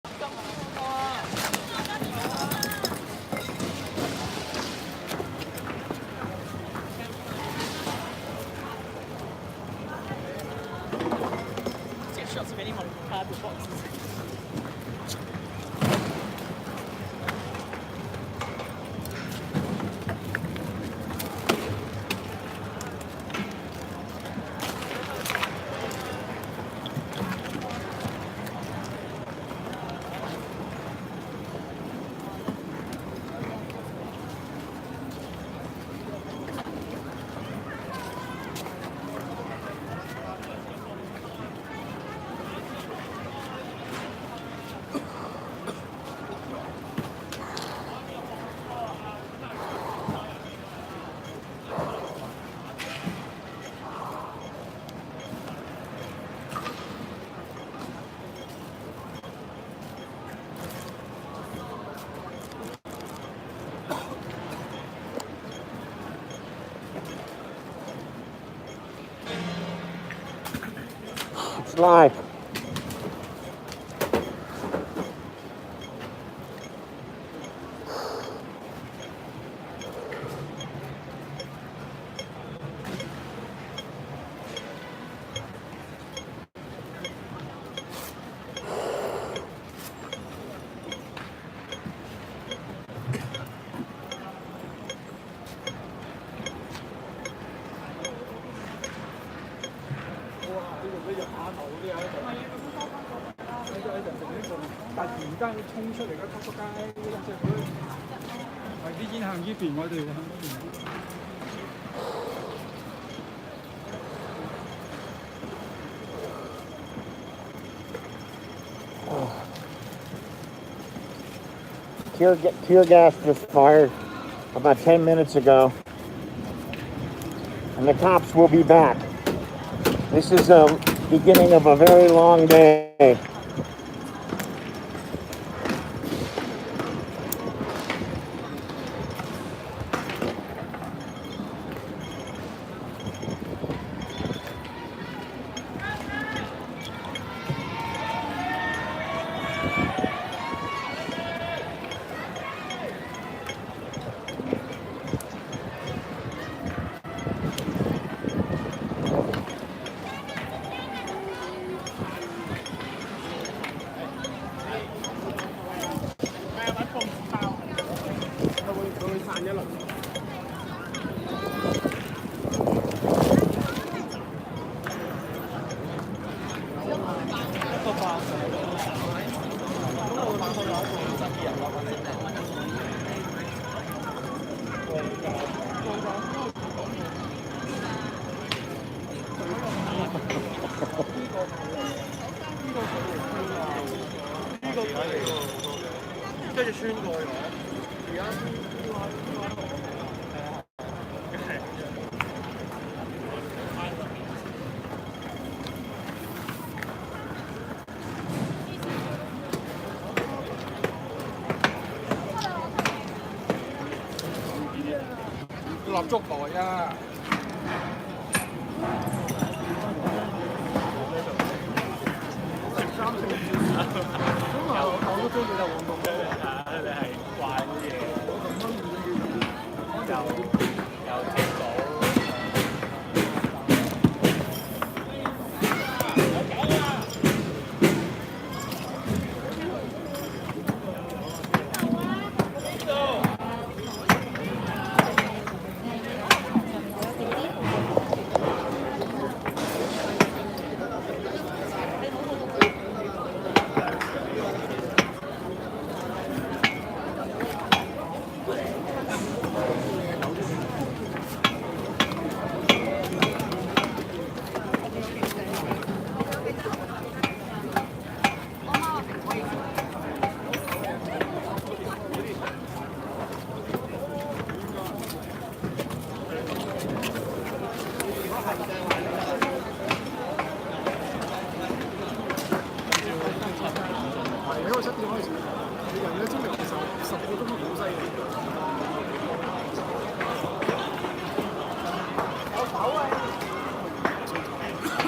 Get shots of anyone with cardboard boxes. It's live. Tear gas just fired about 10 minutes ago, and the cops will be back. This is the beginning of a very long day.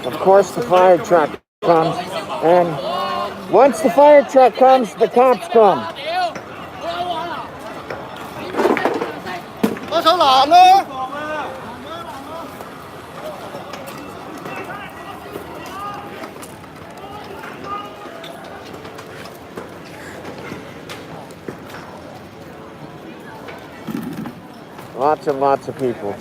Of course, the fire truck comes, and Once the fire truck comes, the cops come. Lots and lots of people.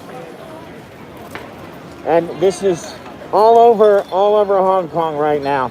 And this is all over Hong Kong right now.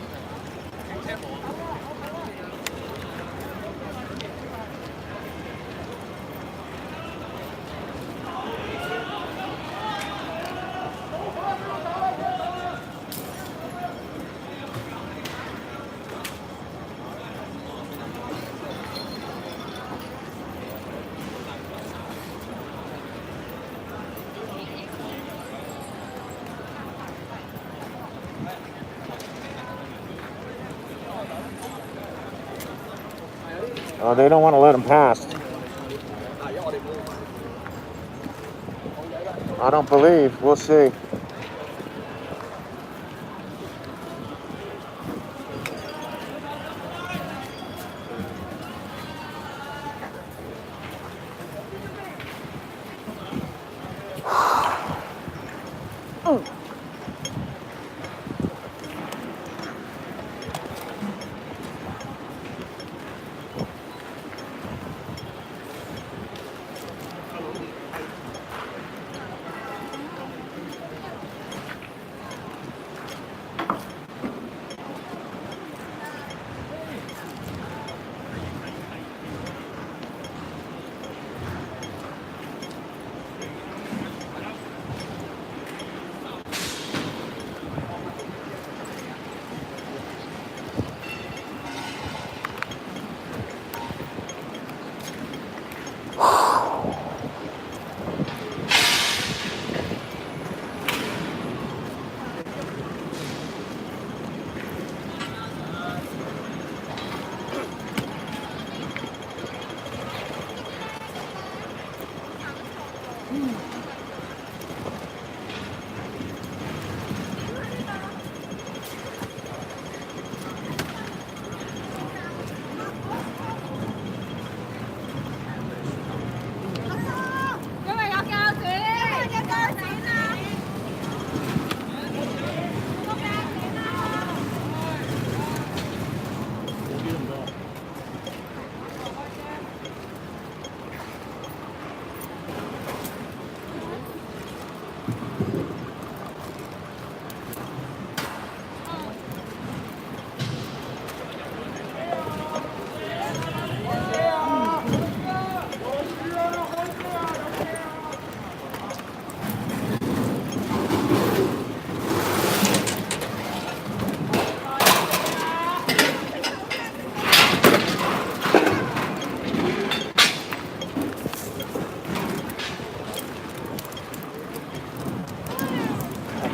Oh, they don't want to let him pass. I don't believe. We'll see.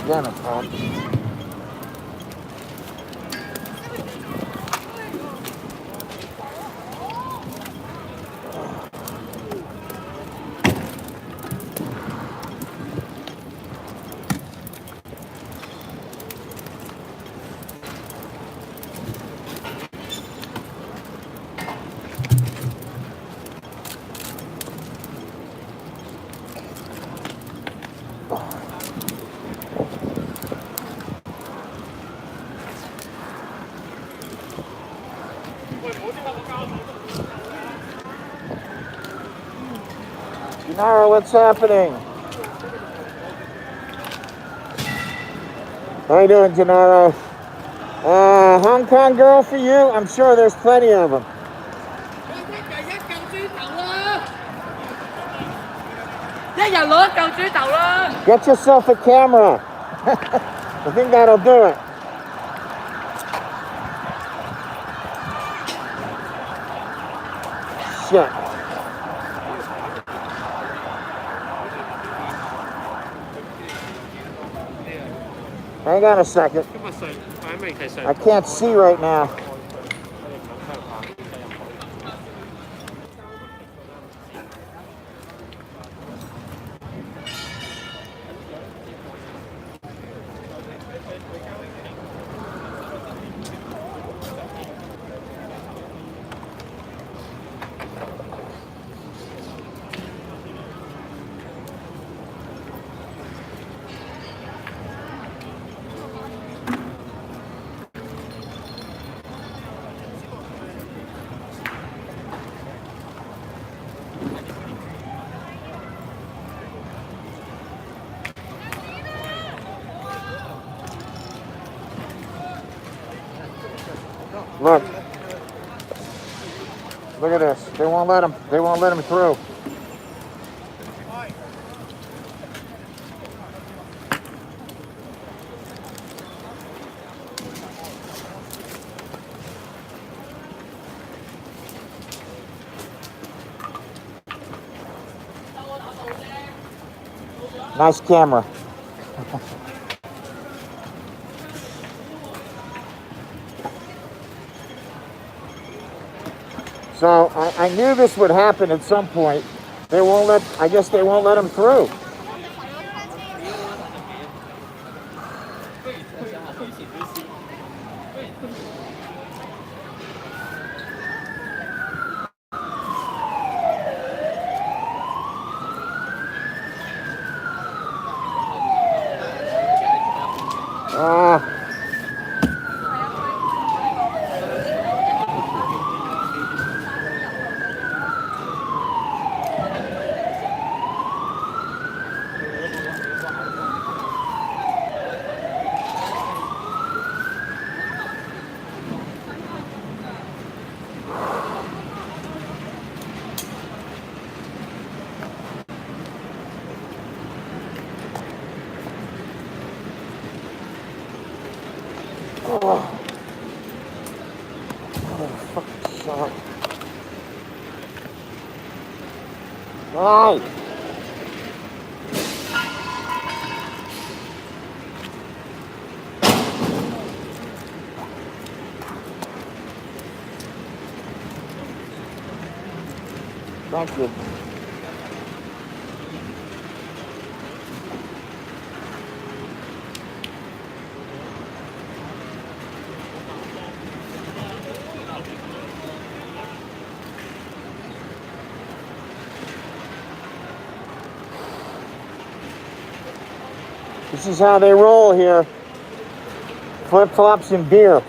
Again, a pump. Nara, what's happening? How you doing, Gennaro? Hong Kong girl for you? I'm sure there's plenty of them. Get yourself a camera. I think that'll do it. Shit. Hang on a second. I can't see right now. Look. Look at this. They won't let him through. Nice camera. So I knew this would happen at some point. I guess they won't let him through. Right. Thank you. This is how they roll here. Flip-flops and beer.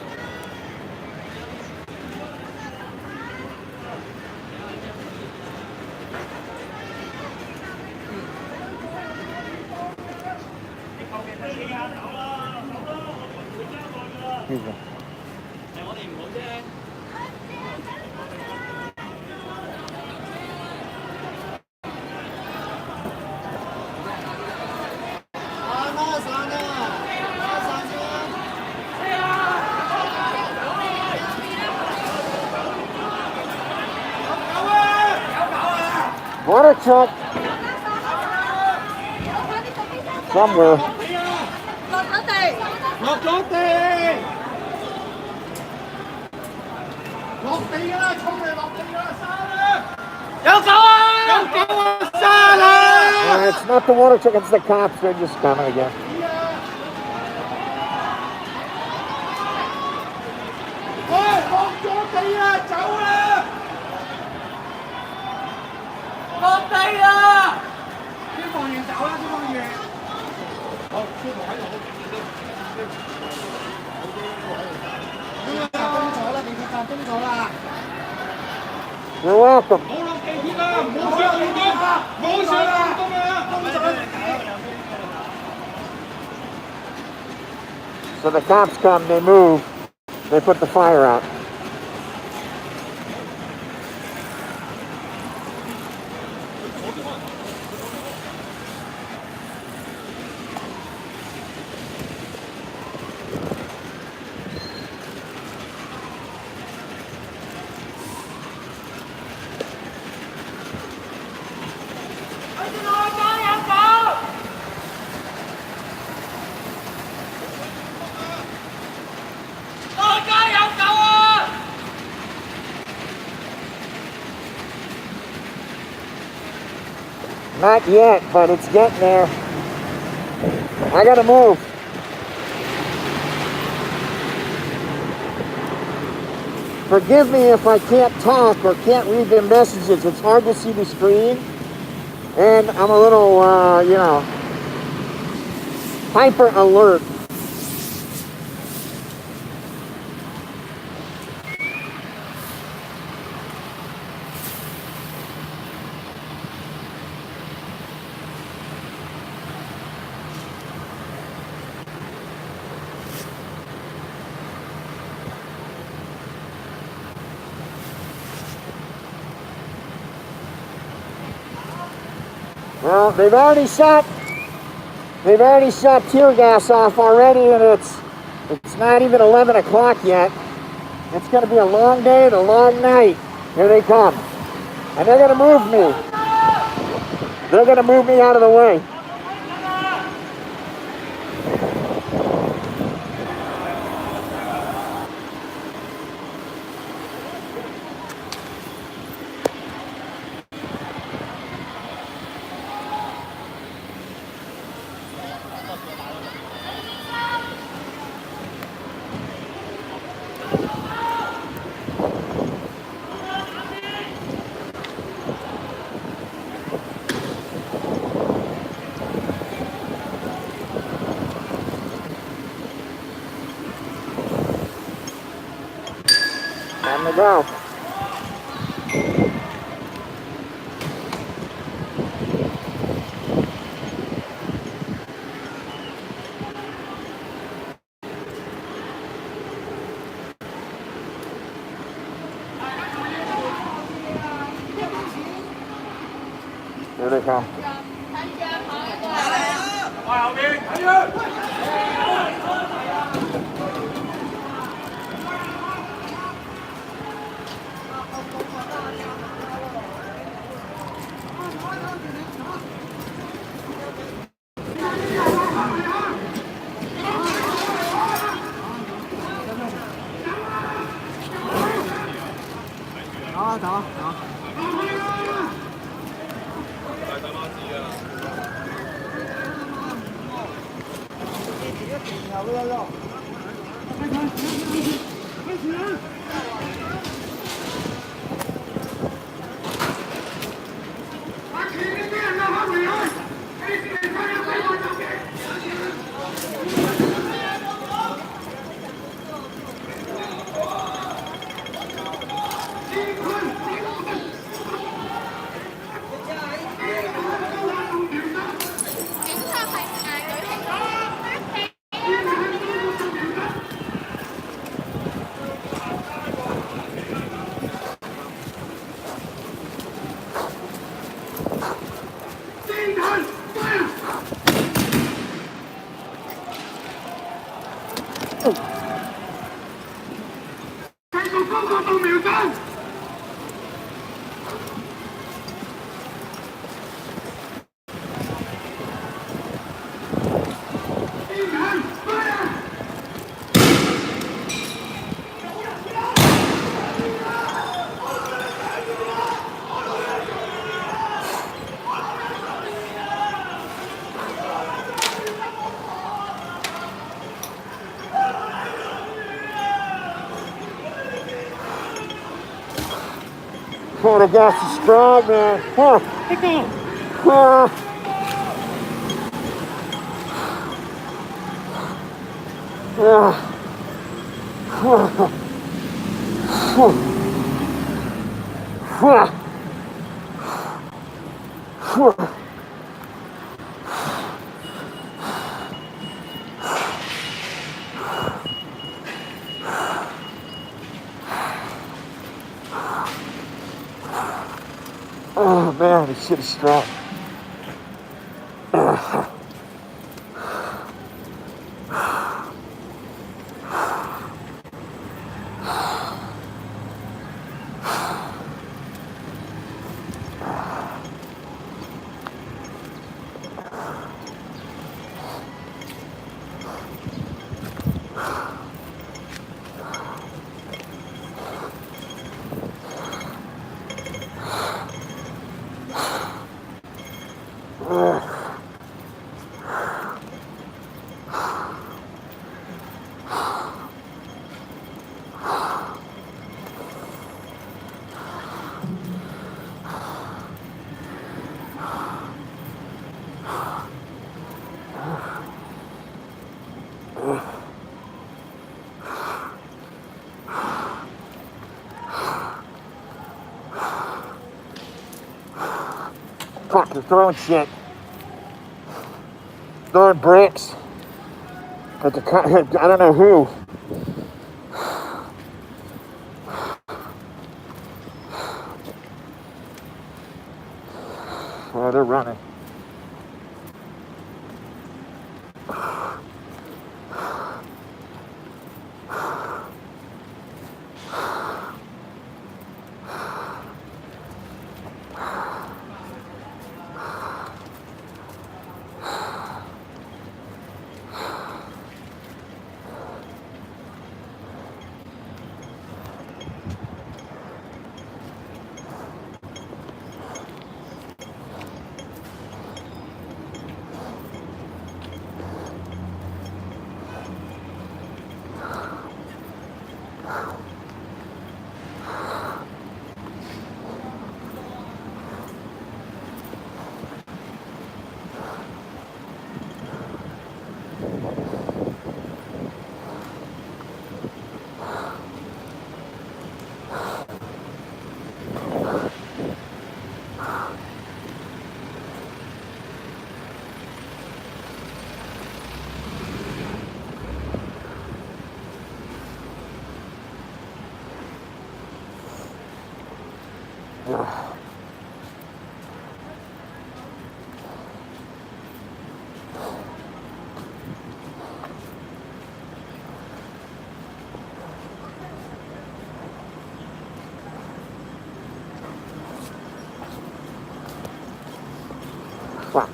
Excuse me. Water truck somewhere. It's not the water truck, it's the cops. They're just coming again. You're welcome. So the cops come, they move, they put the fire out. Not yet, but it's getting there. I gotta move. Forgive me if I can't talk or can't read the messages. It's hard to see the screen. And I'm a little, hyper alert. Well, they've already shot tear gas off already, and it's not even 11 o'clock yet. It's going to be a long day and a long night. Here they come. And they're going to move me. They're going to move me out of the way. Time to go. Here they come. Oh, the gas is strong, man. Huh. Oh man, this shit is strong. Fuck, they're throwing shit. Throwing bricks. But the I don't know who. Oh, they're running.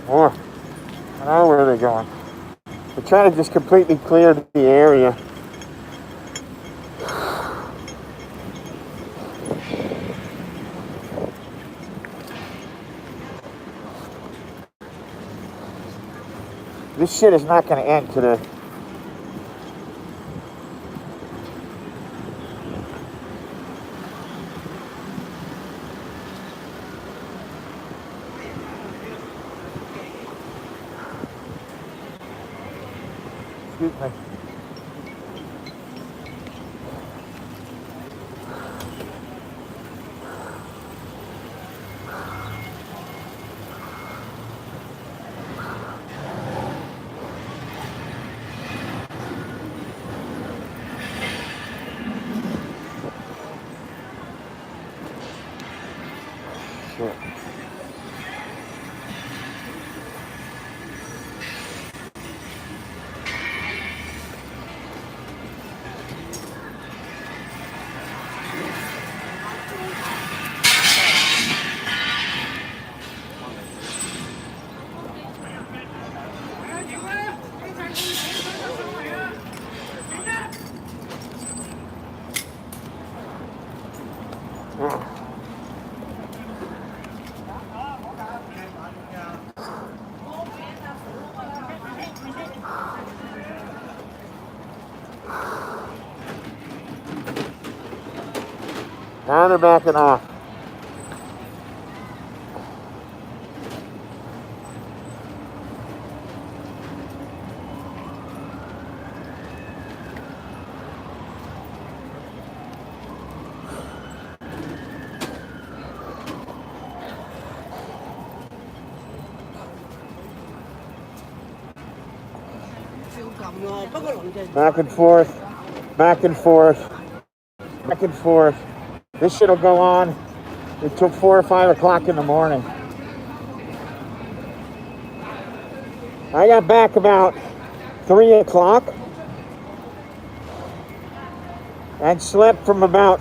More. I don't know where they're going. They're trying to just completely clear the area. This shit is not going to end today. Excuse me. Shit. Now they're backing off. Back and forth, back and forth, back and forth. This shit'll go on until 4 or 5 o'clock in the morning. I got back about 3 o'clock and slept from about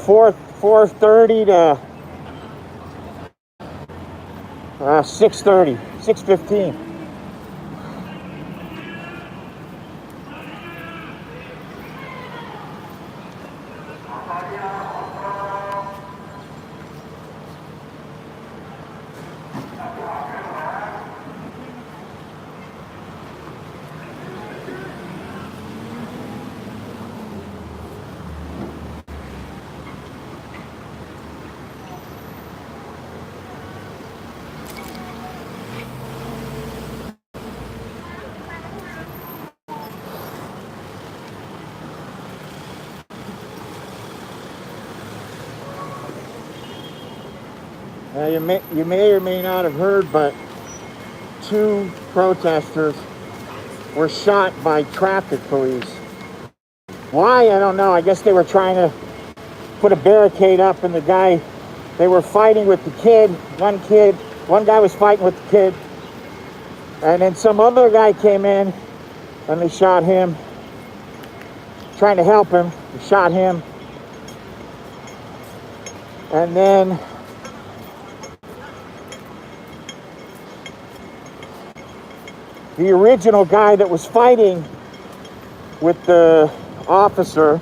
4:30 to 6:30, 6:15. Now you may or may not have heard, but 2 protesters were shot by traffic police. Why? I don't know. I guess they were trying to put a barricade up, and they were fighting with the kid. One guy was fighting with the kid, and then some other guy came in and they shot him, trying to help him. They shot him, and then the original guy that was fighting with the officer,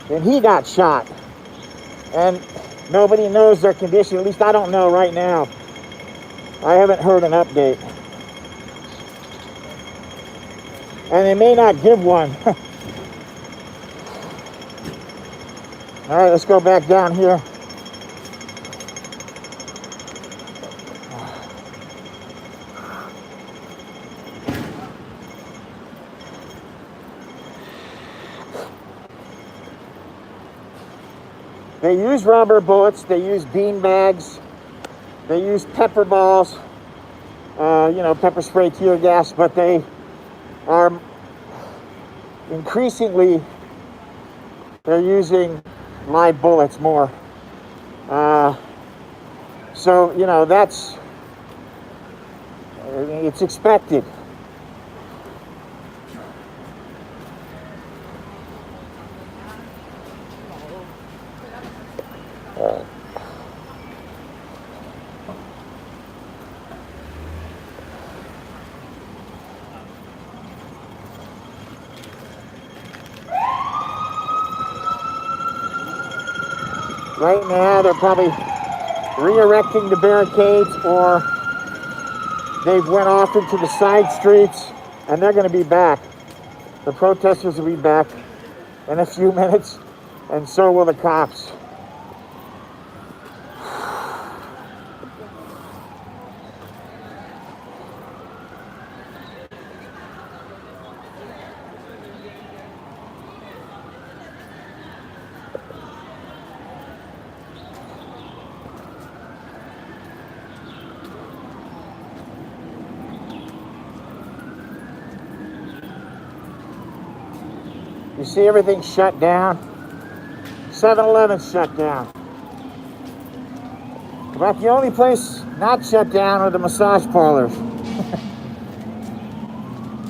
and he got shot. And nobody knows their condition. At least I don't know right now. I haven't heard an update. And they may not give one. All right, let's go back down here. They use rubber bullets, they use bean bags, they use pepper balls, pepper spray, tear gas, but they are increasingly, they're using live bullets more. So, you know, it's expected. Right now, they're probably re-erecting the barricades, or they've went off into the side streets, and they're going to be back. The protesters will be back in a few minutes, and so will the cops. You see everything shut down? 7-Eleven's shut down. But the only place not shut down are the massage parlors.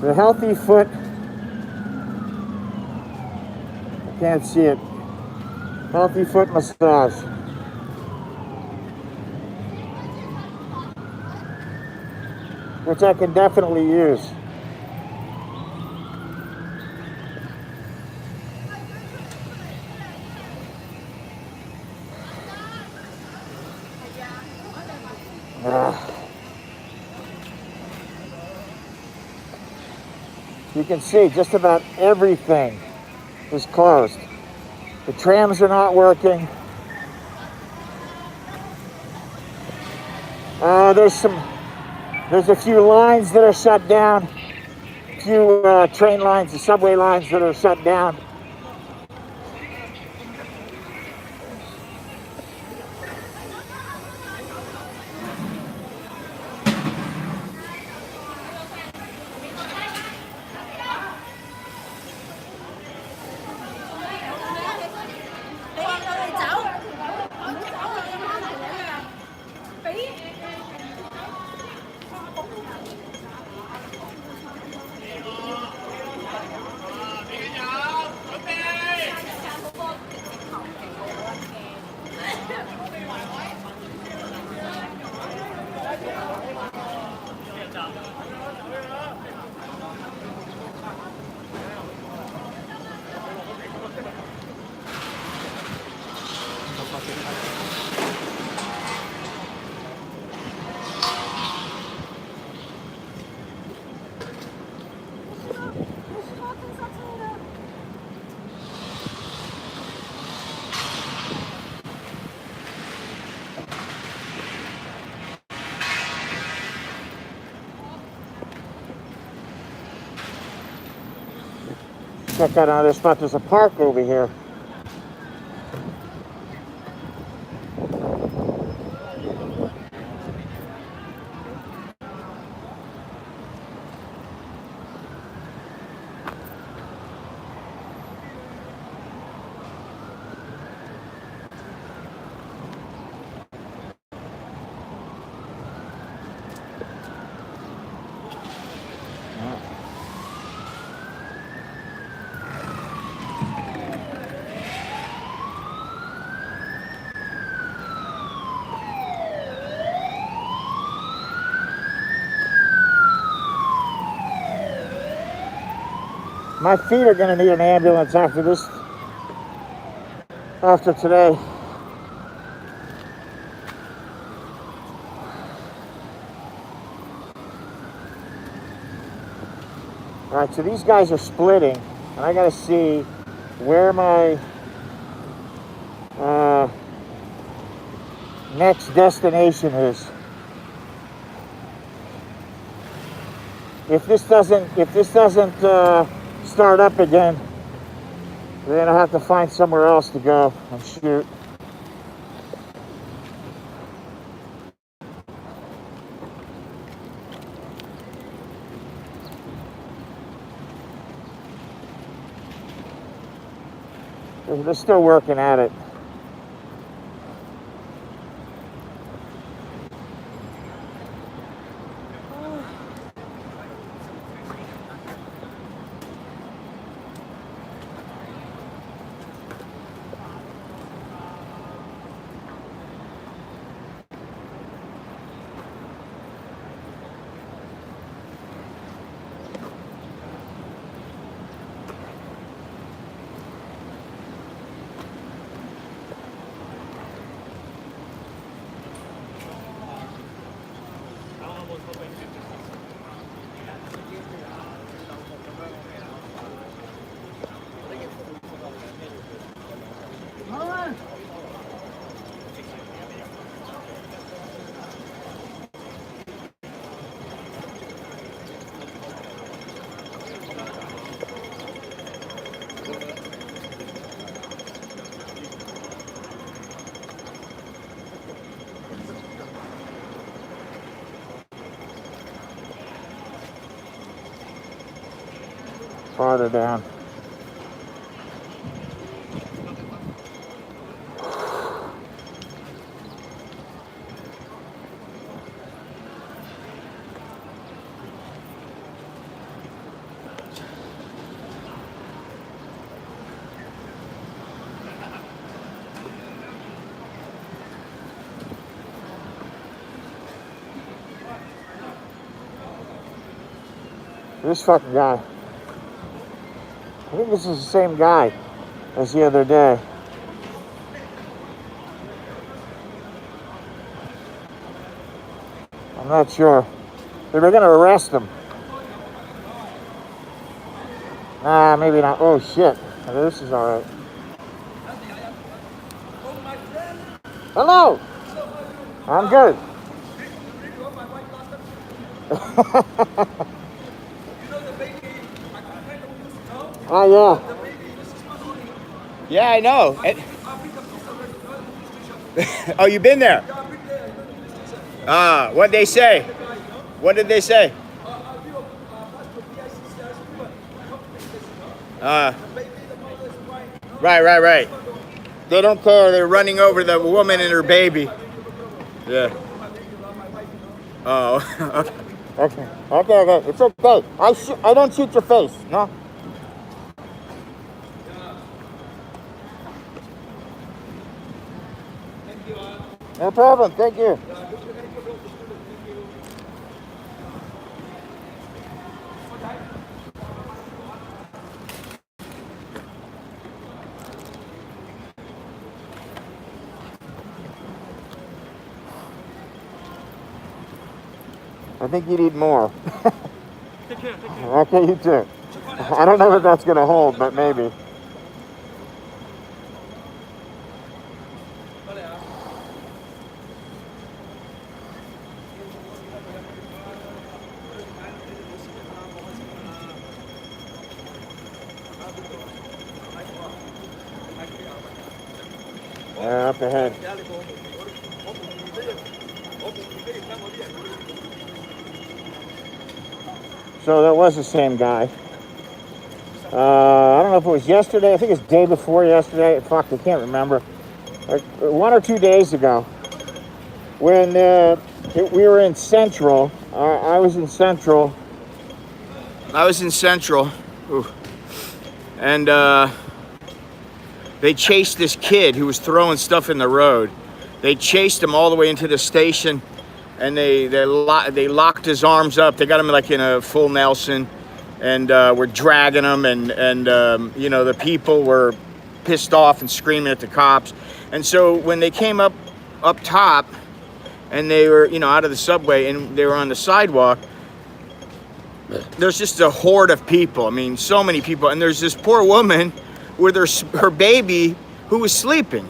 The Healthy Foot, I can't see it. Healthy Foot Massage. Which I can definitely use. You can see just about everything is closed. The trams are not working. There's a few lines that are shut down. A few train lines, the subway lines that are shut down. Check out another spot. There's a park over here. My feet are going to need an ambulance after today. All right, so these guys are splitting, and I got to see where my next destination is. If this doesn't start up again, then I'll have to find somewhere else to go and shoot. They're still working at it. Farther down. This fucking guy. I think this is the same guy as the other day. I'm not sure. They were going to arrest him. Nah, maybe not. Oh, shit. This is all right. Hello. I'm good. Oh, yeah. Yeah, I know. Oh, you've been there? What'd they say? What did they say? Right. They don't care. They're running over the woman and her baby. Yeah. Oh, okay. Okay. It's okay. I don't shoot your face, no? No problem. Thank you. I think you need more. Take care. Okay, you too. I don't know if that's going to hold, but maybe. Up ahead. So that was the same guy. I don't know if it was yesterday. I think it's day before yesterday. Fuck, I can't remember. Like 1 or 2 days ago, when we were in Central. I was in Central. Ooh. And they chased this kid who was throwing stuff in the road. They chased him all the way into the station, and they locked his arms up. They got him like in a full Nelson, and were dragging him, and you know, the people were pissed off and screaming at the cops. And so when they came up top, and they were, you know, out of the subway and they were on the sidewalk, there's just a horde of people. I mean, so many people, and there's this poor woman with her baby who was sleeping.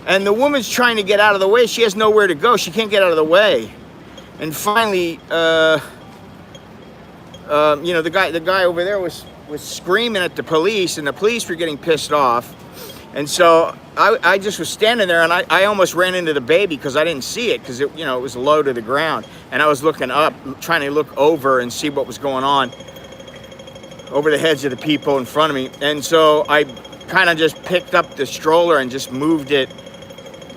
And the woman's trying to get out of the way. She has nowhere to go. She can't get out of the way. And finally, you know, the guy over there was screaming at the police, and the police were getting pissed off. And so I just was standing there, and I almost ran into the baby because I didn't see it, because it, you know, it was low to the ground. And I was looking up, trying to look over and see what was going on over the heads of the people in front of me. And so I kind of just picked up the stroller and just moved it.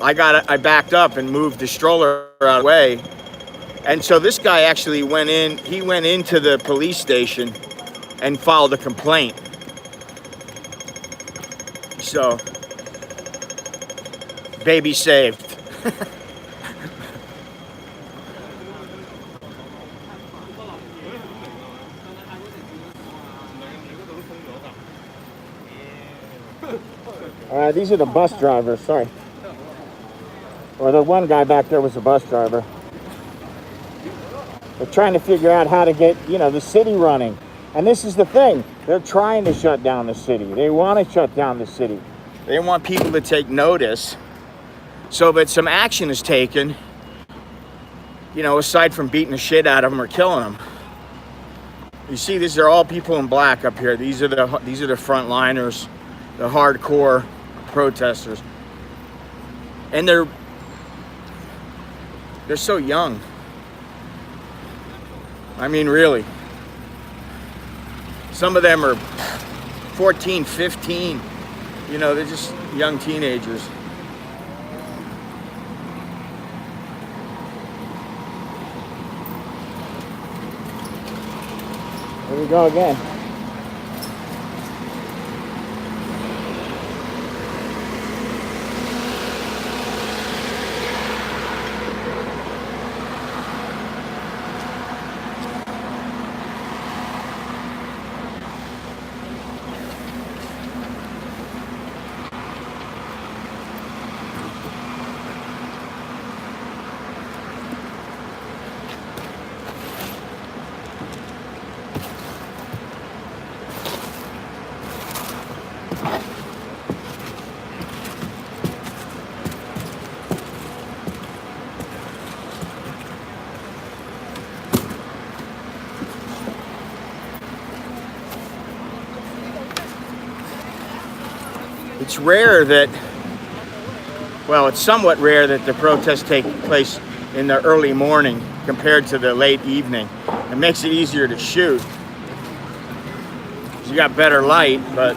I backed up and moved the stroller out of the way. And so this guy actually went into the police station and filed a complaint. So, baby saved. These are the bus drivers, sorry. Or the one guy back there was the bus driver. They're trying to figure out how to get, the city running. And this is the thing. They're trying to shut down the city. They want to shut down the city. They want people to take notice so that some action is taken, aside from beating the shit out of them or killing them. You see, these are all people in black up here. These are the frontliners, the hardcore protesters. And they're so young. I mean, really. Some of them are 14, 15. They're just young teenagers. Here we go again. It's rare that, it's somewhat rare that the protests take place in the early morning compared to the late evening. It makes it easier to shoot. You got better light, but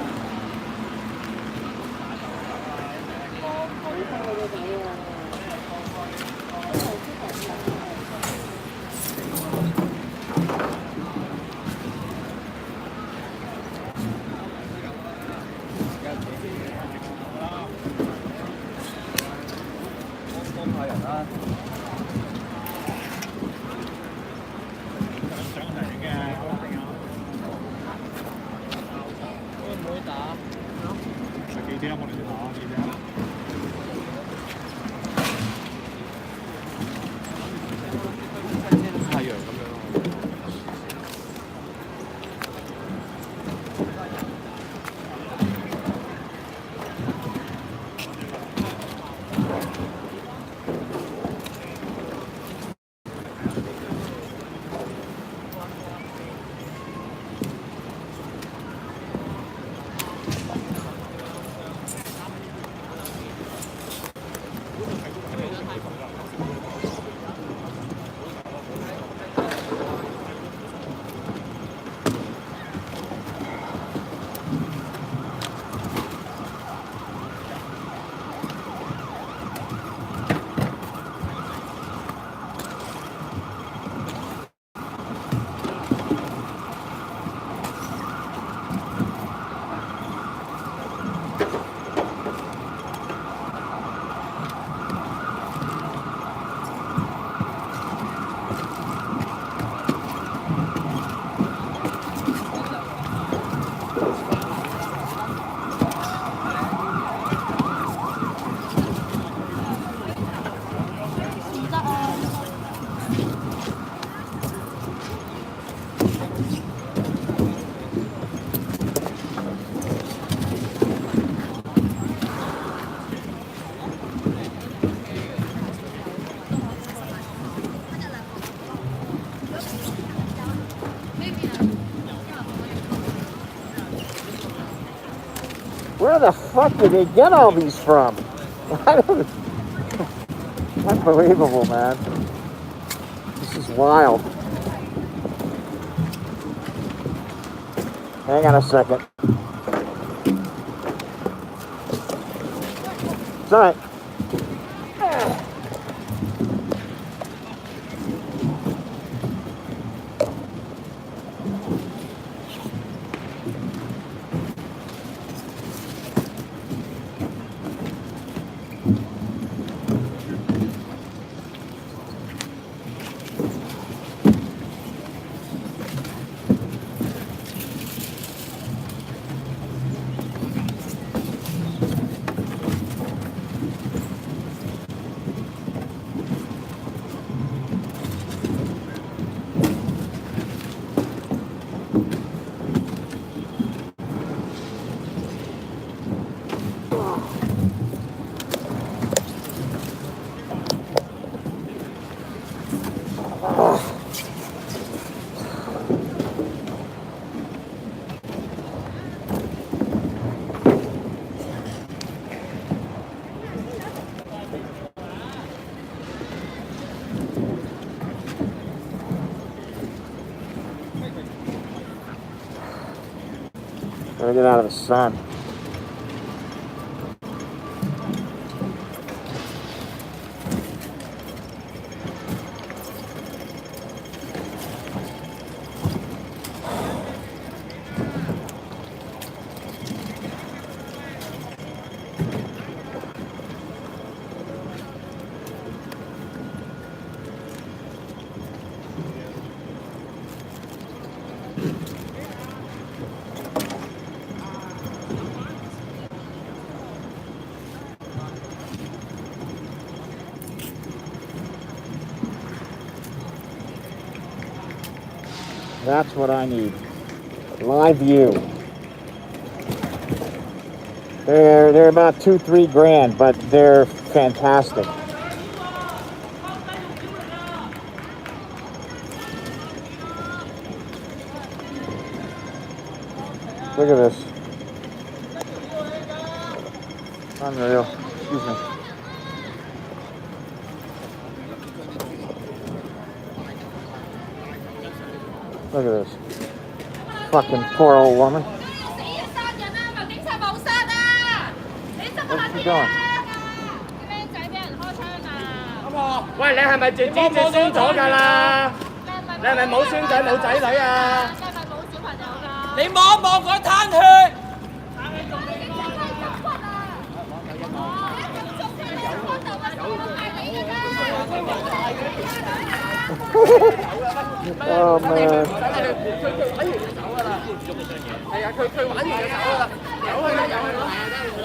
where the fuck did they get all these from? Unbelievable, man. This is wild. Hang on a second. all right. Gotta get out of the sun. That's what I need. Live view. They're about $2-3 grand, but they're fantastic. Look at this. Unreal. Excuse me. Look at this. Fucking poor old woman. Where's she going? 喂，你係咪直接宣咗㗎啦？你係咪冇孫仔冇仔女啊？你望一望嗰灘血。Oh man. 係啊，佢玩完就走㗎啦。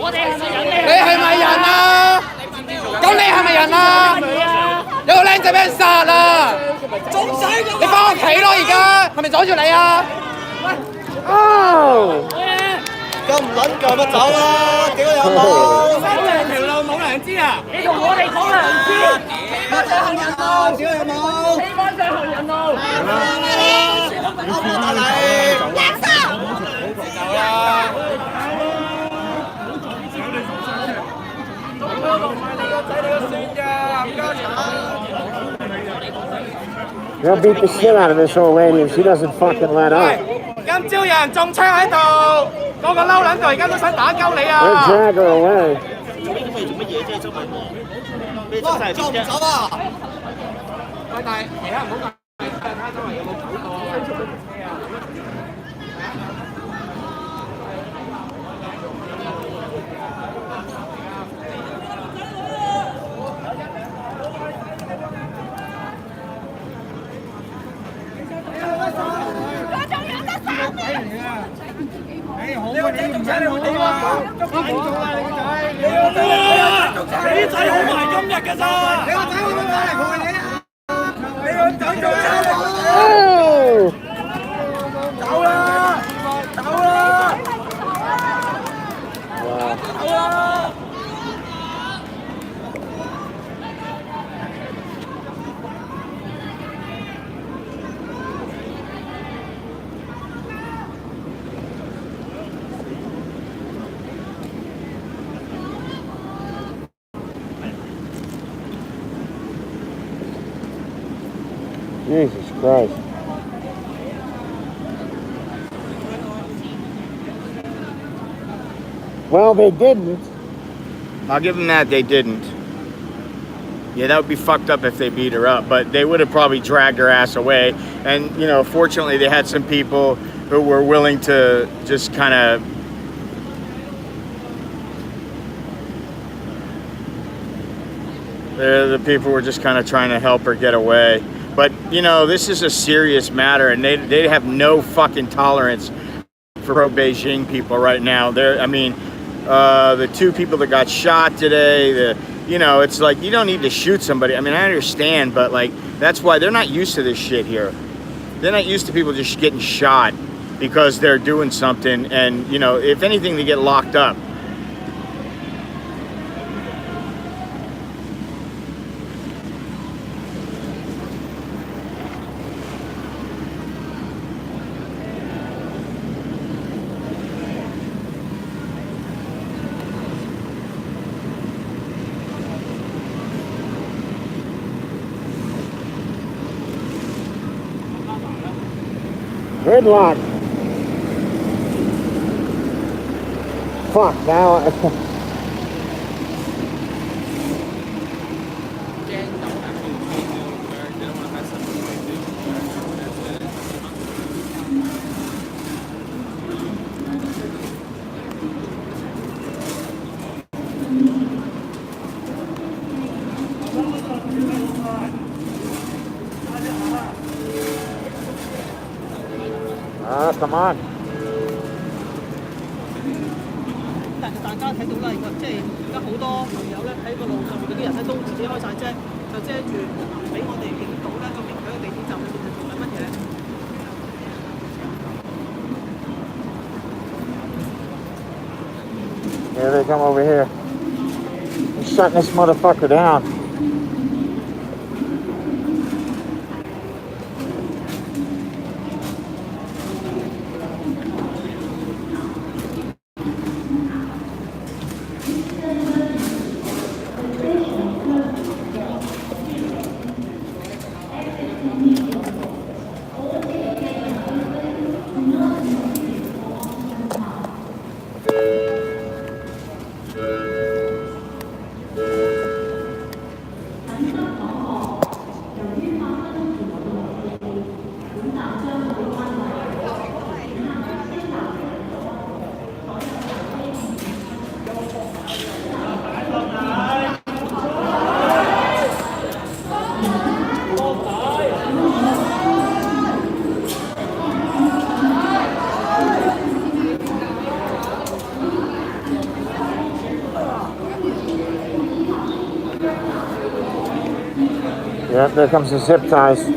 我哋係咪人？你係咪人啊？咁你係咪人啊？有個靚仔俾人殺啦！你翻屋企咯，而家係咪阻住你啊？Oh! 咁唔撚夠乜走啊？幾個有冇？三條路冇良知啊！你同我哋講良知，翻上行人路，幾個有冇？你翻上行人路，我幫打你。贏手！夠啦！落埋你個仔你個孫㗎，唔該曬。 They'll beat the shit out of this old lady if she doesn't fucking let up. 今朝有人中槍喺度，嗰個嬲撚度而家都想打鳩你 They'll 啊！ drag her away. 喂，走唔走啊？喂，但係其他唔好講，睇下周圍有冇鬼過啊！ 你個仔仲請你好點啊？捉緊做啦！你個仔，你仔好埋今日㗎咋？你個仔會唔會翻嚟陪你啊？你個仔仲請你走啦！走啦！走啦！ Jesus Christ. Well, they didn't. I'll give them that. They didn't. Yeah, that would be fucked up if they beat her up, but they would have probably dragged her ass away. And, you know, fortunately they had some people who were willing to just kind of the people were just kind of trying to help her get away. But, you know, this is a serious matter, and they have no fucking tolerance for pro-Beijing people right now. I mean, the 2 people that got shot today, you know, it's like, you don't need to shoot somebody. I mean, I understand, but like, that's why they're not used to this shit here. They're not used to people just getting shot because they're doing something, and, you know, if anything, they get locked up. Good luck. Fuck, now... come on. 但係大家睇到啦，即係而家好多朋友咧喺個路上面嗰啲人咧都自己開晒遮，就遮住唔俾我哋影到咧個明響嘅地鐵站裏邊係做緊乜嘢。Here they come over here. They're shutting this motherfucker down. Yep, there comes the zip ties.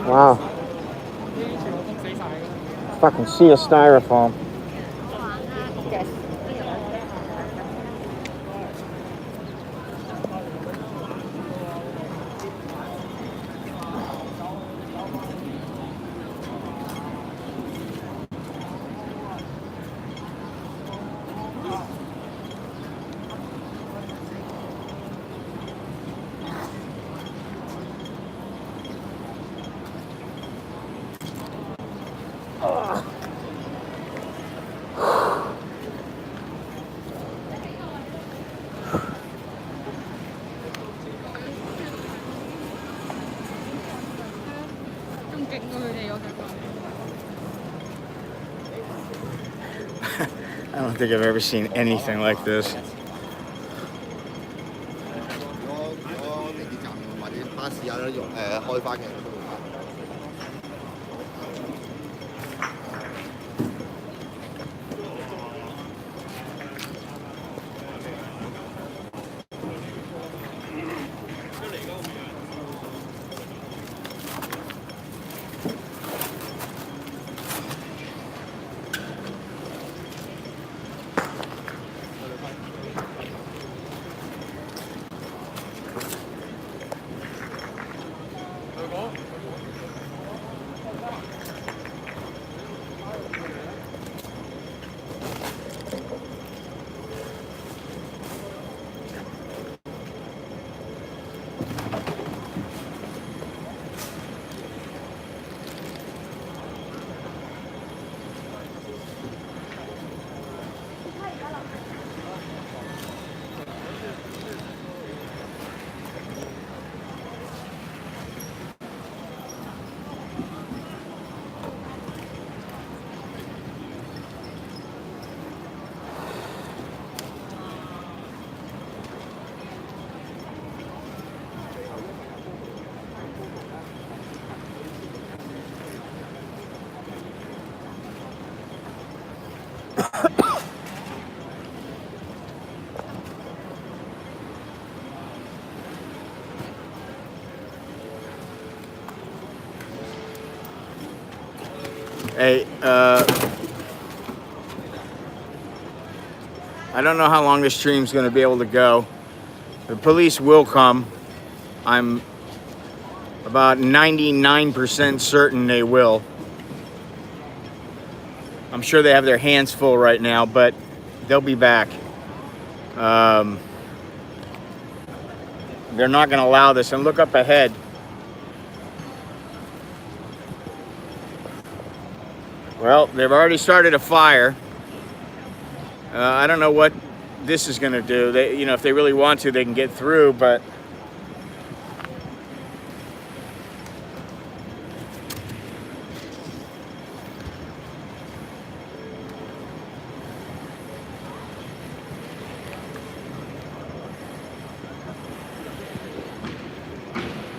Wow. Fucking sea of styrofoam. I don't think I've ever seen anything like this. 如果地鐵站或者巴士有得用開翻嘅都會開。Hey, I don't know how long this stream's going to be able to go. The police will come. I'm about 99% certain they will. I'm sure they have their hands full right now, but they'll be back. They're not going to allow this. And look up ahead. Well, they've already started a fire. I don't know what this is going to do. They, you know, if they really want to, they can get through, but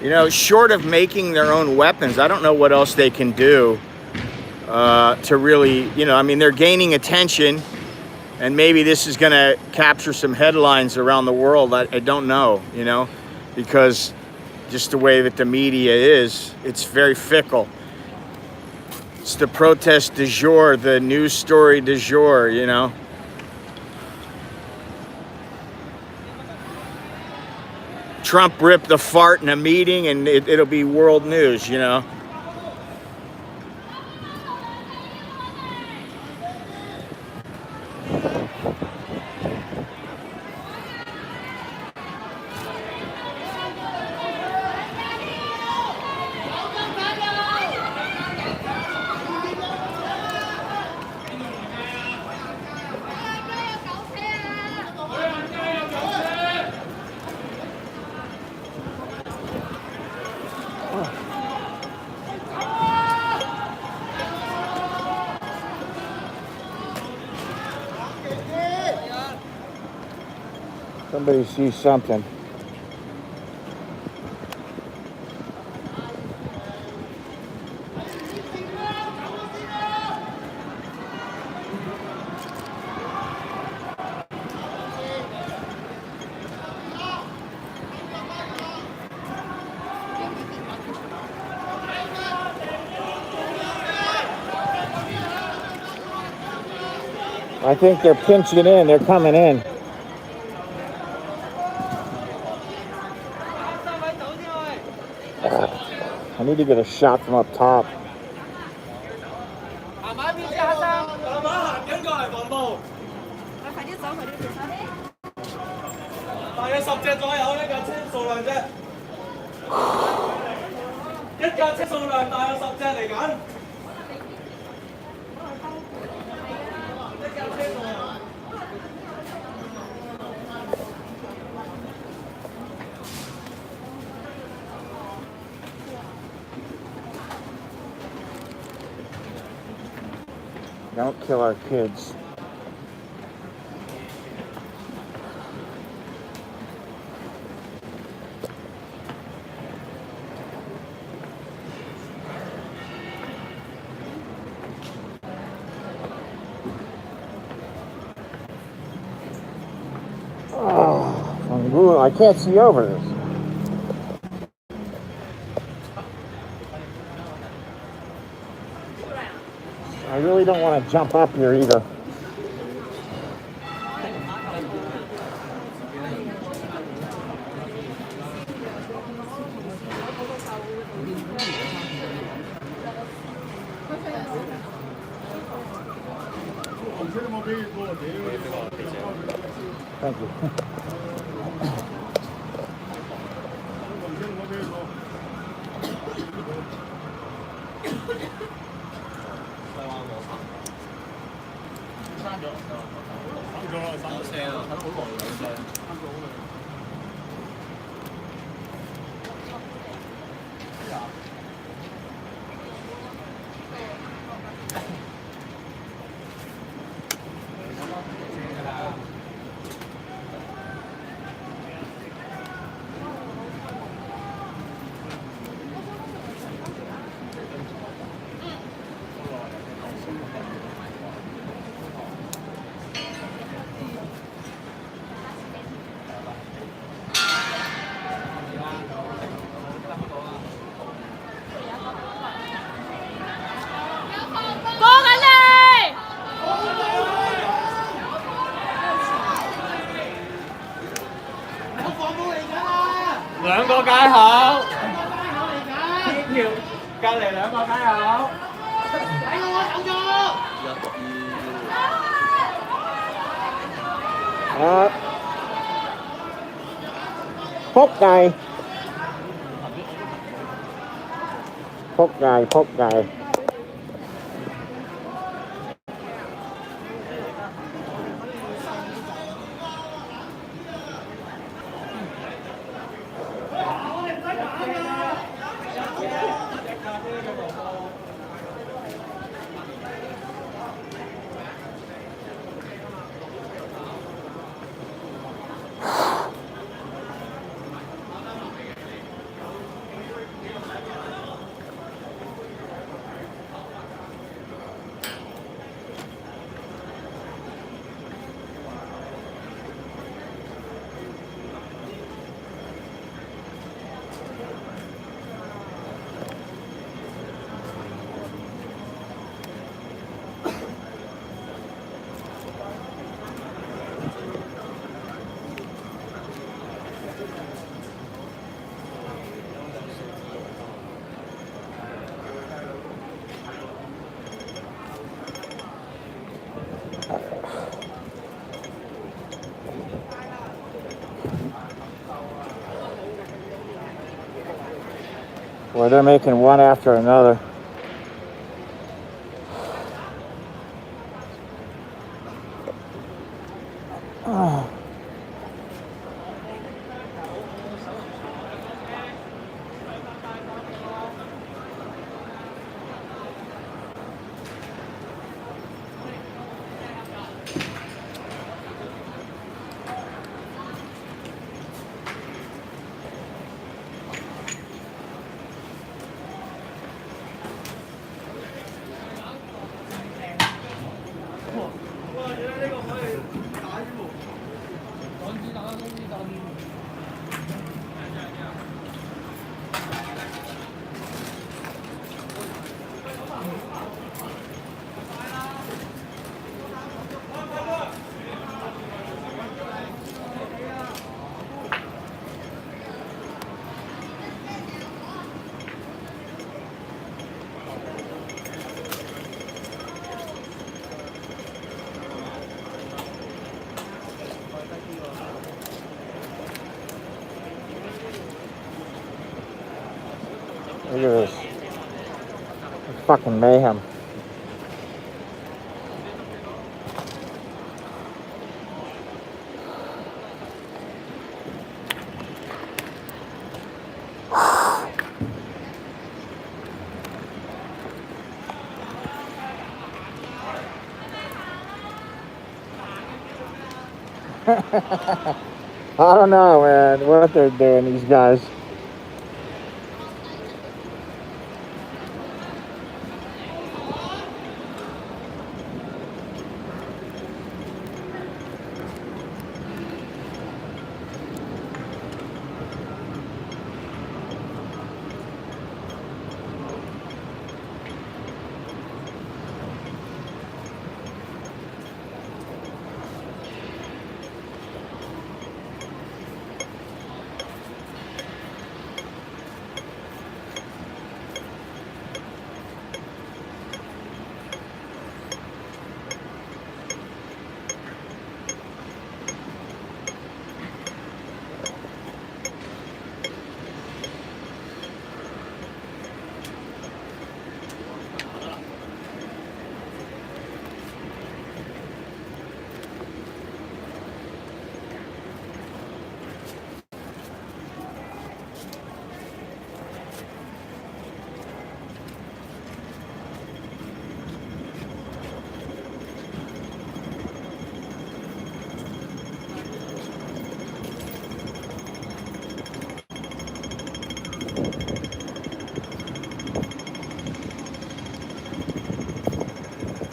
you know, short of making their own weapons, I don't know what else they can do to really, you know, I mean, they're gaining attention, and maybe this is going to capture some headlines around the world. I don't know, you know, because just the way that the media is, it's very fickle. It's the protest du jour, the news story du jour, you know. Trump ripped a fart in a meeting and it'll be world news, you know. Somebody sees something. I think they're pinching in. They're coming in. I need to get a shot from up top. 慢慢啲先，黑生，慢慢行緊過嚟防暴。快啲走，快啲走。大約10隻左右呢架車數量啫，一架車數量大約10隻嚟緊。一架車數量。Don't kill our kids. Ooh, I can't see over this. I really don't want to jump up here either. Thank you.兩個街口，天橋隔離兩個街口。仆街，仆街，仆街。Well, they're making one after another. Oh. Look at this. It's fucking mayhem. I don't know, man, what they're doing, these guys.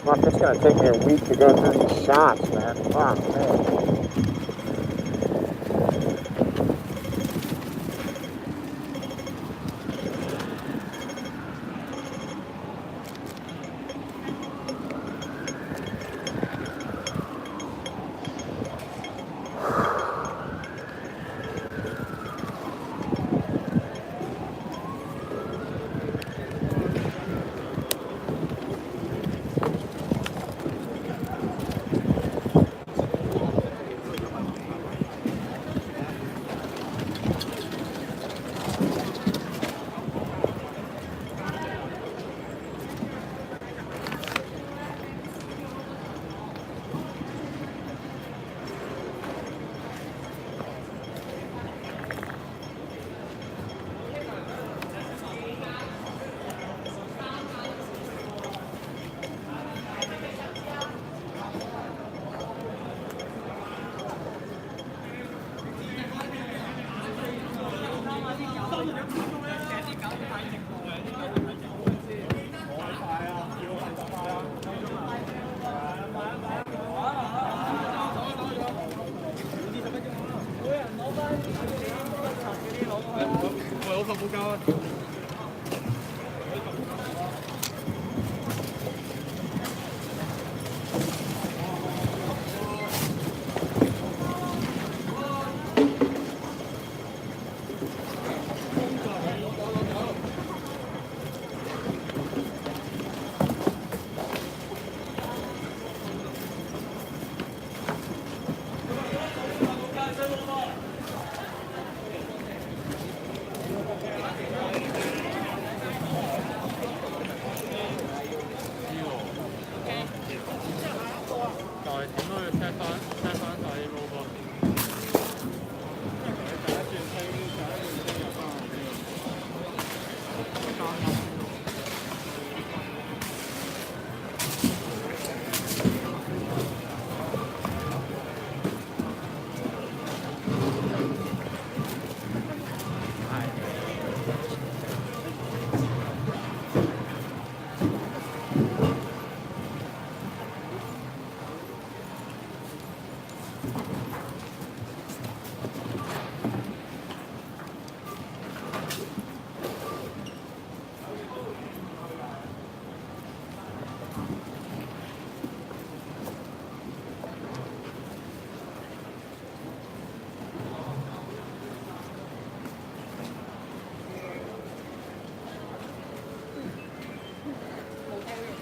Fuck, it's gonna take me a week to go through these shots, man. Fuck, man.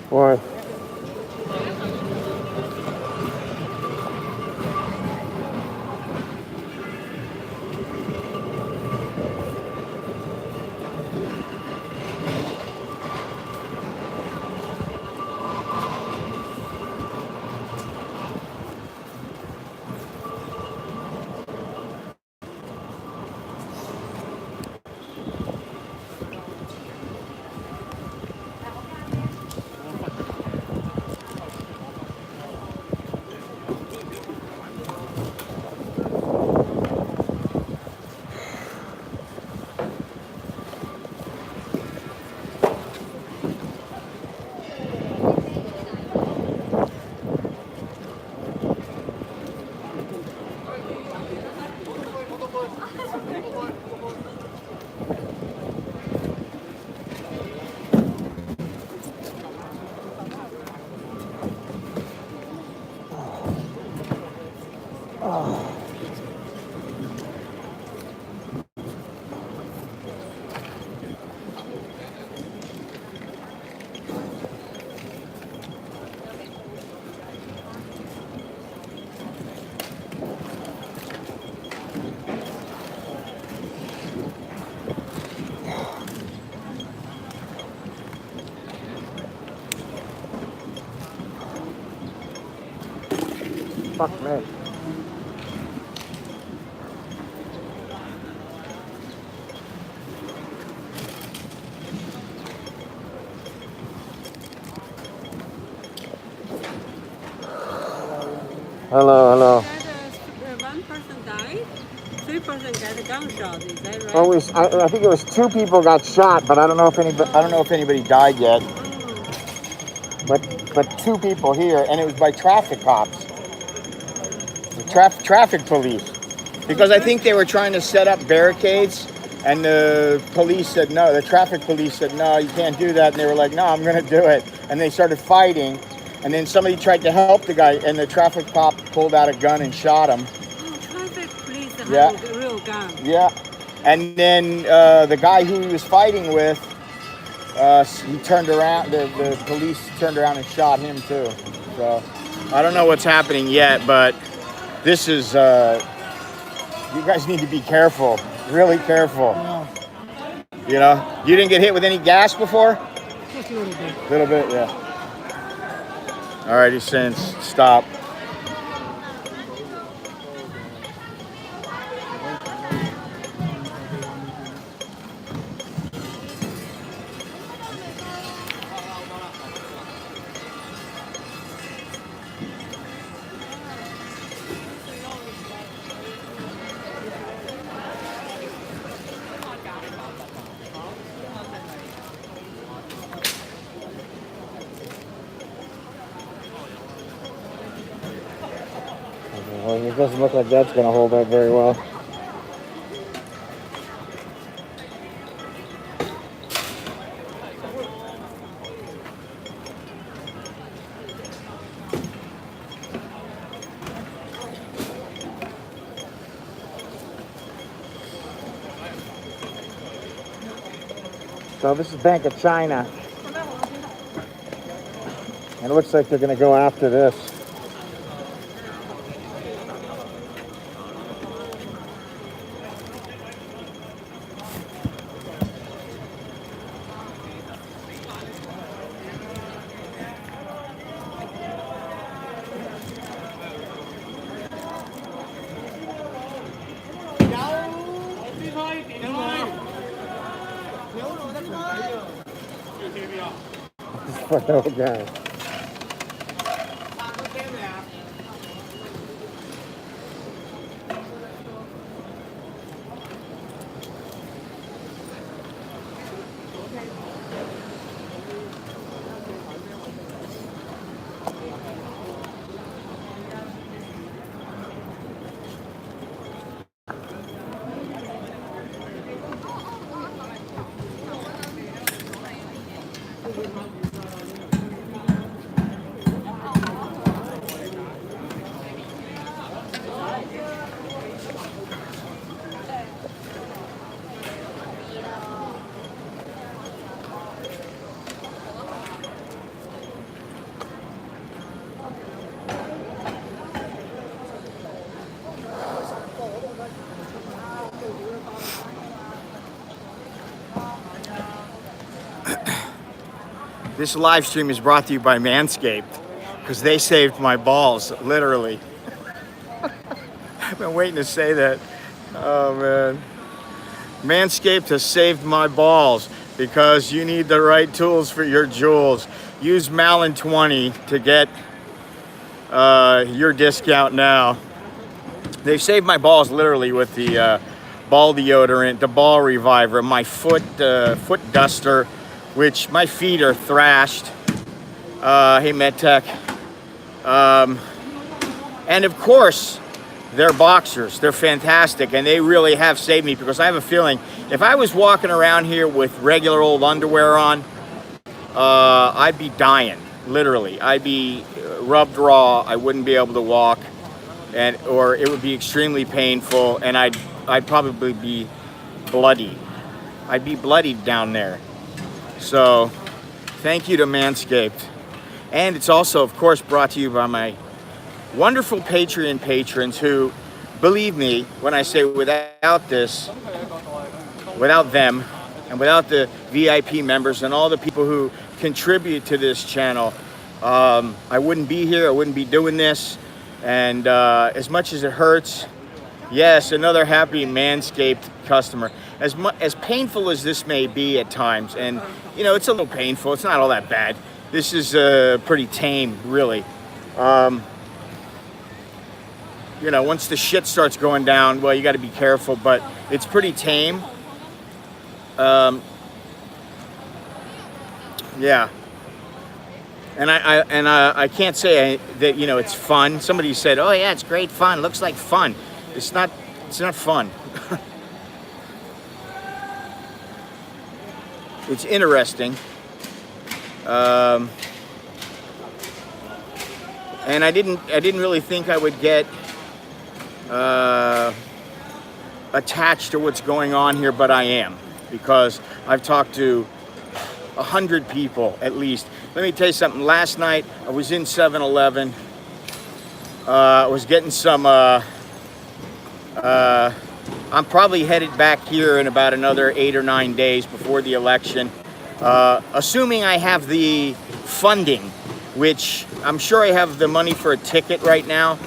Why? Fuck me. Hello, hello. One person died, 3 person got a gunshot. Is that right? Oh, I think it was 2 people got shot, but I don't know if anybody died yet. but 2 people here, and it was by traffic cops, traffic police, because I think they were trying to set up barricades, and the police said no. The traffic police said no, you can't do that, and they were like, no, I'm going to do it, and they started fighting, and then somebody tried to help the guy, and the traffic cop pulled out a gun and shot him. Oh, traffic police have Yeah. a real gun. Yeah, and then the guy who he was fighting with, he turned around, the police turned around and shot him too. So I don't know what's happening yet, but this is, you guys need to be careful, really careful. You know, you didn't get hit with any gas before? Just a little bit. A little bit, yeah. All right, he's saying stop. Well, it doesn't look like that's going to hold up very well. So this is Bank of China. And it looks like they're going to go after this. Poor guy. This live stream is brought to you by Manscaped, because they saved my balls, literally. I've been waiting to say that. Oh man. Manscaped has saved my balls, because you need the right tools for your jewels. Use Malin20 to get your discount now. They saved my balls literally with the ball deodorant, the ball reviver, my foot duster, which my feet are thrashed. Hey MedTech. And of course, they're boxers. They're fantastic, and they really have saved me, because I have a feeling if I was walking around here with regular old underwear on, I'd be dying, literally. I'd be rubbed raw. I wouldn't be able to walk, or it would be extremely painful, and I'd probably be bloody. I'd be bloodied down there. So, thank you to Manscaped. And it's also, of course, brought to you by my wonderful Patreon patrons who, believe me when I say without this, without them, and without the VIP members and all the people who contribute to this channel, I wouldn't be here, I wouldn't be doing this. And as much as it hurts, yes, another happy Manscaped customer. As painful as this may be at times, and you know, it's a little painful, it's not all that bad. This is pretty tame, really. You know, once the shit starts going down, well, you got to be careful, but it's pretty tame. Yeah. And I can't say that, you know, it's fun. Somebody said, oh yeah, it's great fun. Looks like fun. It's not fun. It's interesting. And I didn't really think I would get attached to what's going on here, but I am, because I've talked to 100 people at least. Let me tell you something. Last night I was in 7-Eleven. I was getting some. I'm probably headed back here in about another 8 or 9 days before the election, assuming I have the funding, which I'm sure I have the money for a ticket right now.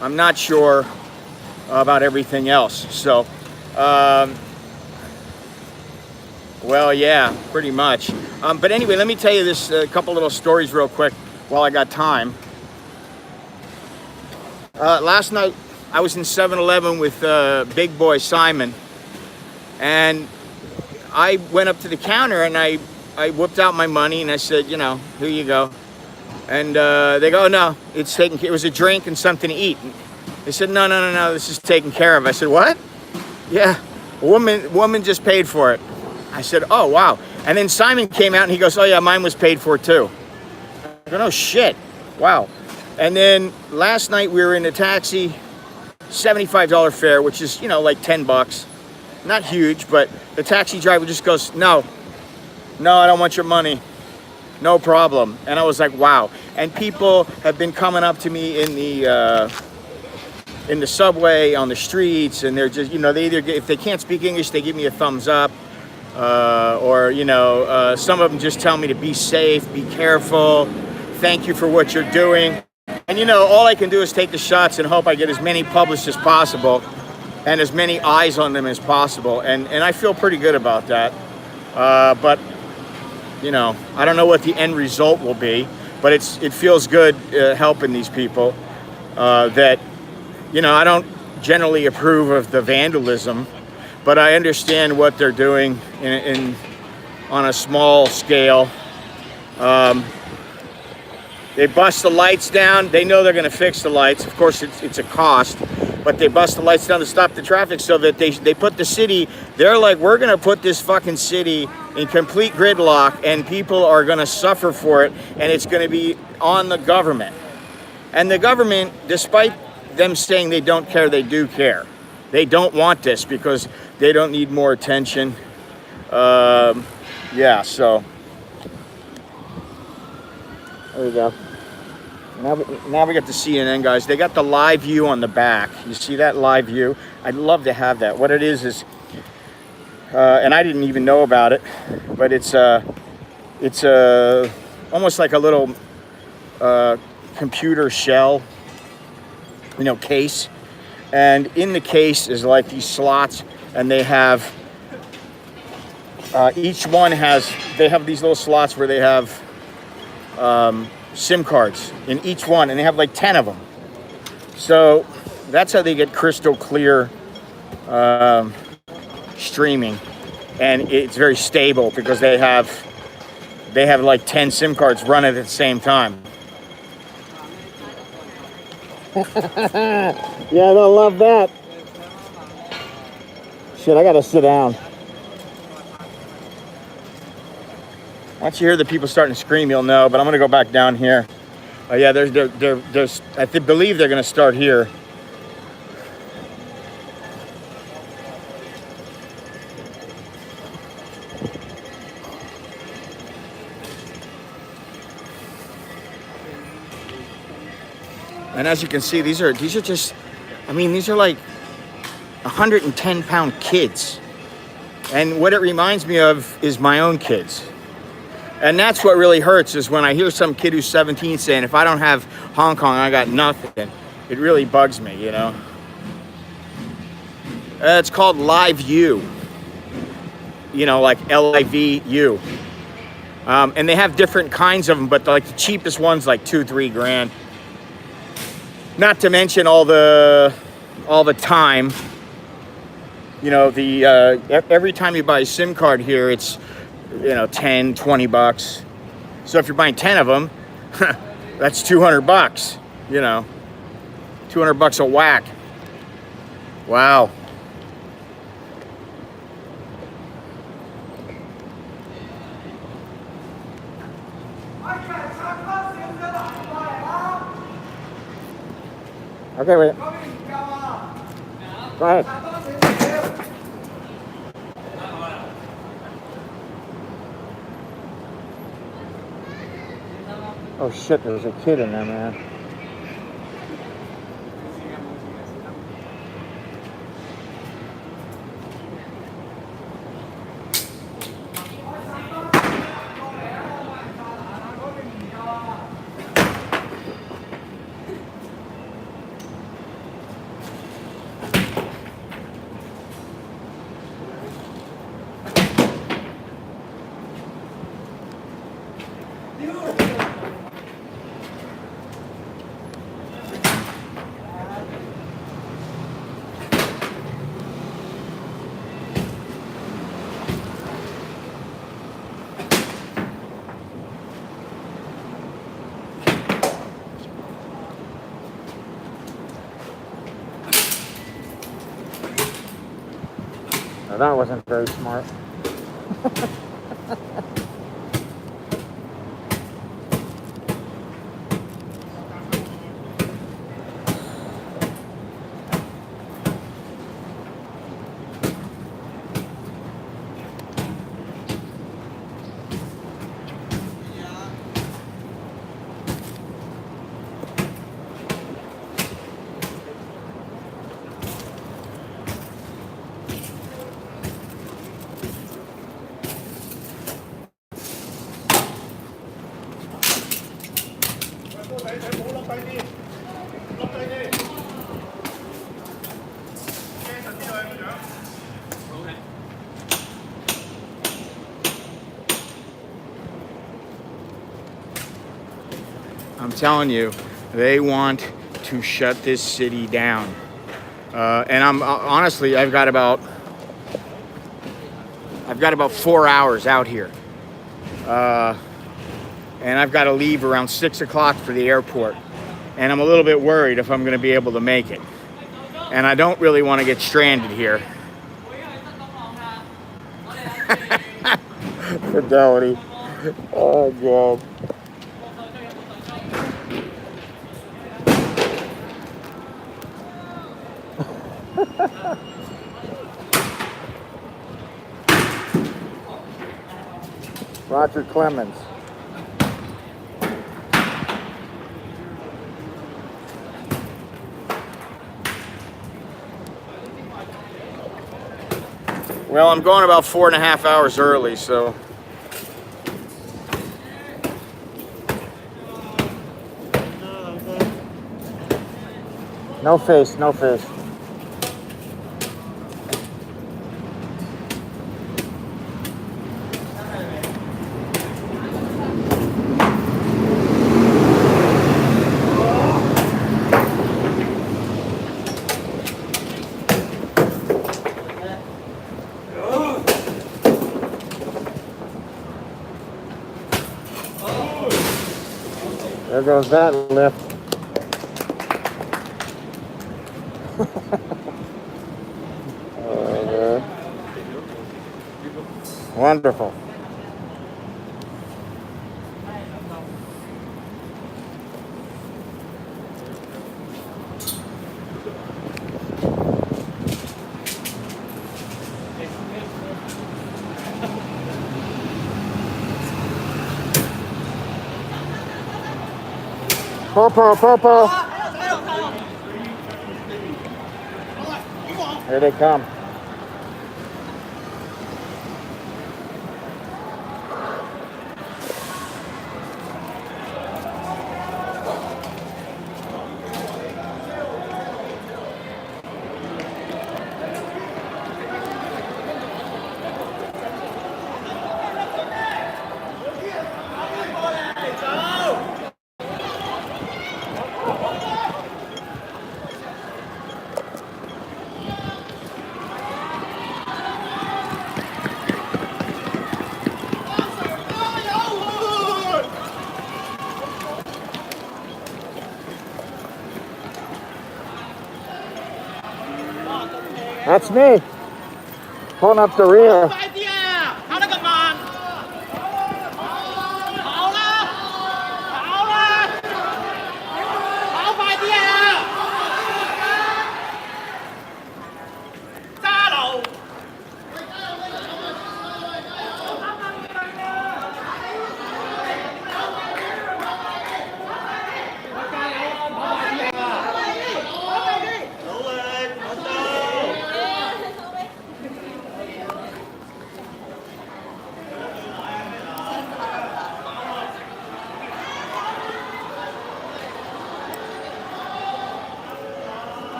I'm not sure about everything else. So, well, yeah, pretty much. But anyway, let me tell you this, a couple little stories real quick while I got time. Last night I was in 7-Eleven with big boy Simon, and I went up to the counter and I whipped out my money and I said, you know, here you go. And they go, no, it's taken care. It was a drink and something to eat. They said, no, this is taken care of. I said, what? Yeah, a woman just paid for it. I said, oh, wow. And then Simon came out and he goes, oh yeah, mine was paid for too. I go, no shit, wow. And then last night we were in a taxi, $75 fare, which is, you know, like 10 bucks. Not huge, but the taxi driver just goes, no, I don't want your money. No problem. And I was like, wow. And people have been coming up to me in the subway, on the streets, and they're just, you know, they either get, if they can't speak English, they give me a thumbs up, or, you know, some of them just tell me to be safe, be careful, thank you for what you're doing. And, you know, all I can do is take the shots and hope I get as many published as possible and as many eyes on them as possible. And I feel pretty good about that. But, you know, I don't know what the end result will be, but it feels good helping these people that, you know, I don't generally approve of the vandalism, but I understand what they're doing on a small scale. They bust the lights down. They know they're going to fix the lights. Of course, it's a cost, but they bust the lights down to stop the traffic so that they put the city, they're like, we're going to put this fucking city in complete gridlock and people are going to suffer for it, and it's going to be on the government. And the government, despite them saying they don't care, they do care. They don't want this because they don't need more attention. Yeah, so there we go. Now we got the CNN guys. They got the live view on the back. You see that live view? I'd love to have that. What it is, and I didn't even know about it, but it's almost like a little computer shell, you know, case. And in the case is like these slots, and they have each one they have these little slots where they have SIM cards in each one, and they have like 10 of them. So that's how they get crystal clear streaming, and it's very stable because they have like 10 SIM cards running at the same time. Yeah, they'll love that. Shit, I gotta sit down. Once you hear the people starting to scream, you'll know, but I'm gonna go back down here. Oh yeah, there's I believe they're gonna start here. And as you can see, these are just, I mean, these are like 110-pound kids. And what it reminds me of is my own kids. And that's what really hurts, is when I hear some kid who's 17 saying, if I don't have Hong Kong, I got nothing. It really bugs me, you know. It's called Live U. You know, like LIVU. And they have different kinds of them, but like the cheapest one's like $2-3 grand. Not to mention all the time. You know, every time you buy a SIM card here, it's, you know, 10, 20 bucks. So if you're buying 10 of them, That's 200 bucks, you know, 200 bucks a whack. Wow. Okay, wait. Go ahead. Oh shit, there's a kid in there, man. Now that wasn't very smart. I'm telling you, they want to shut this city down. And I'm honestly, I've got about 4 hours out here. And I've got to leave around 6 o'clock for the airport. And I'm a little bit worried if I'm going to be able to make it. And I don't really want to get stranded here. Fidelity. Oh, God. Roger Clemens. Well, I'm going about 4.5 hours early, so. No face, no face. There goes that lift. Wonderful. Popo. Here they come. That's me. Pulling up the rear. 快啲啊！跑得咁慢，跑啦，跑啦，跑快啲啊！揸流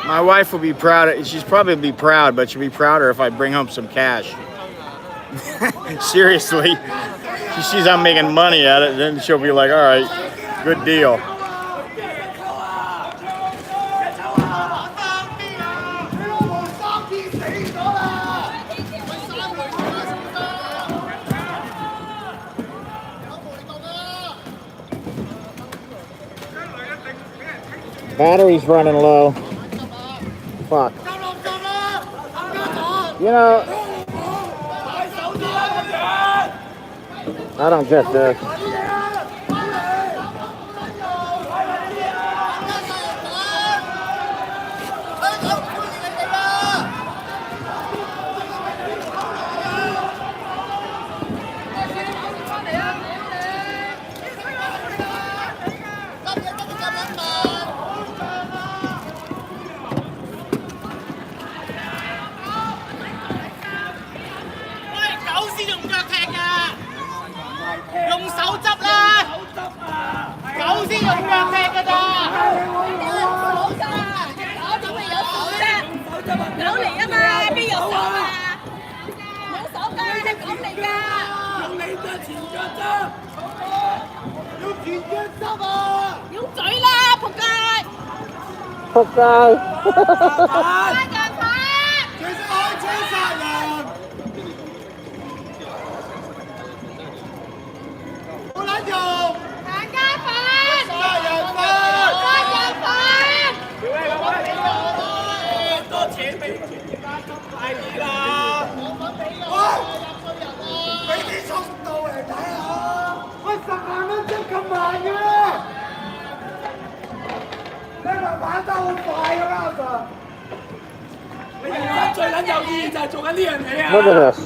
！My wife will be proud. She's probably be proud, but she'll be prouder if I bring home some cash. Seriously. She sees I'm making money at it, then she'll be like, all right, good deal. Battery's running low. Fuck. You know, I don't get this.仆街！Look at this.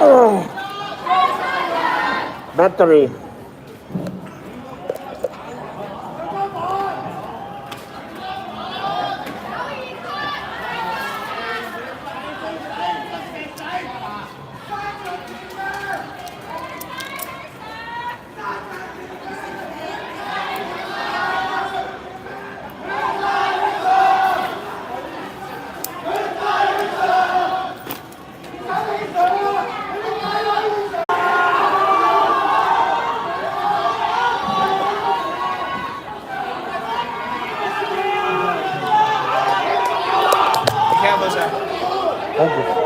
Oh. battery. Careful, sir. Thank you.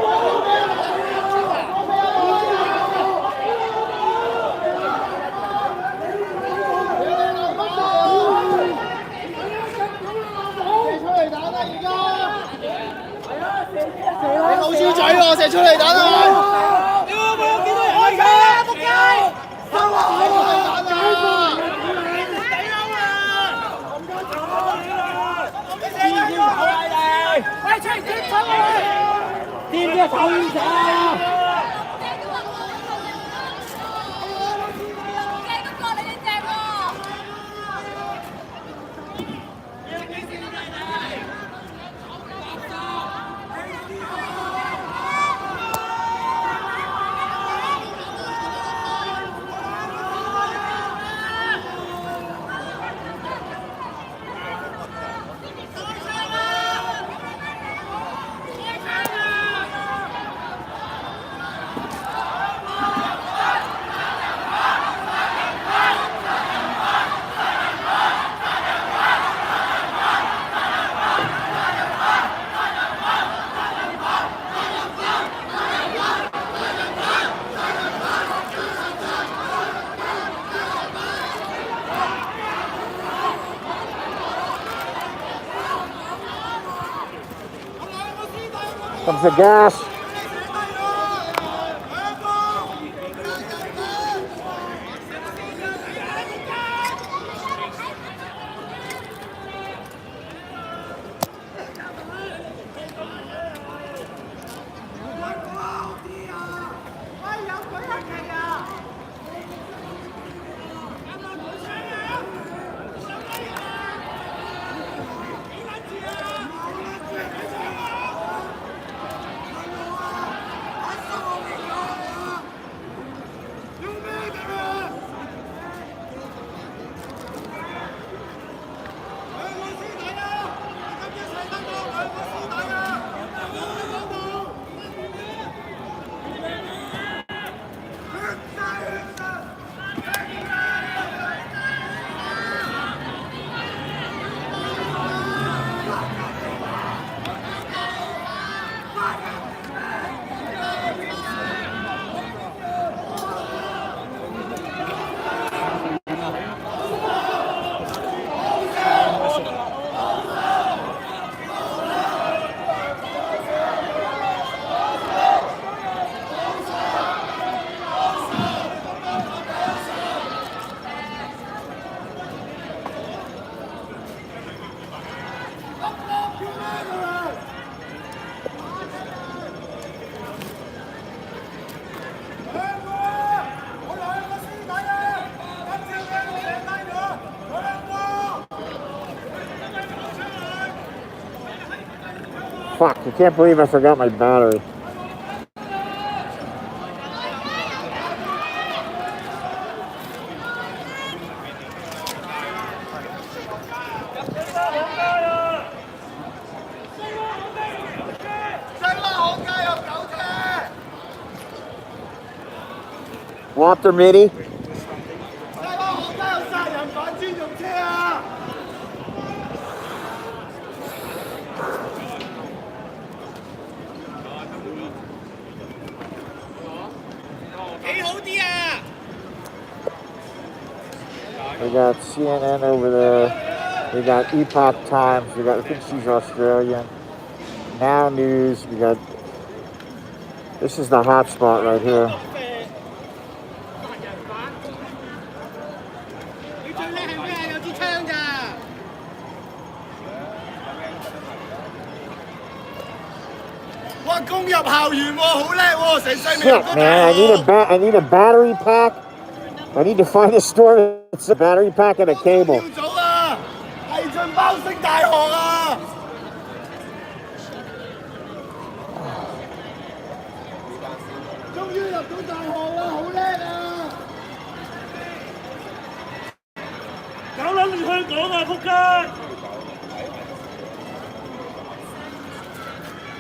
Comes the gas. Fuck, I can't believe I forgot my battery. Walter Mitty. We got CNN over there. We got Epoch Times. We got, I think she's Australian. Now News. We got, this is the hot spot right here. Shit, man, I need a battery pack. I need to find a store that's a battery pack and a cable. 朝早啊，係進包升大學啊！終於入到大學啦，好叻啊！搞撚住香港啊，仆街！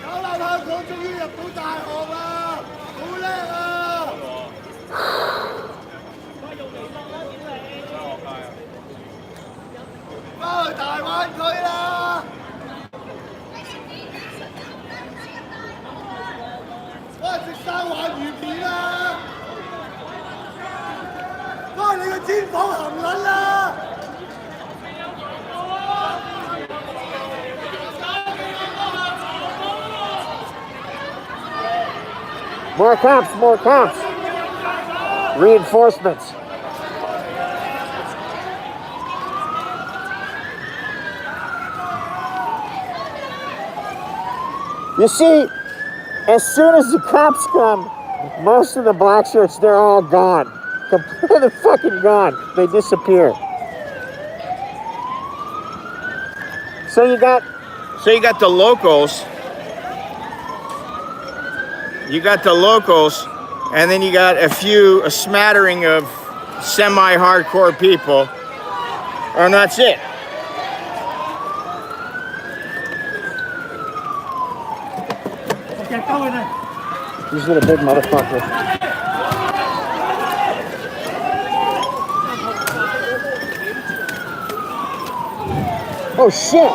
搞爛香港，終於入到大學啦，好叻啊！翻去大灣區啦！翻去食生鯇魚片啦！翻去你個煎房含撚啦！ More cops, more cops. Reinforcements. You see, as soon as the cops come, most of the black shirts, they're all gone. Completely fucking gone. They disappear. So you got the locals. You got the locals, and then you got a smattering of semi-hardcore people, and that's it. These little big motherfuckers. Oh shit!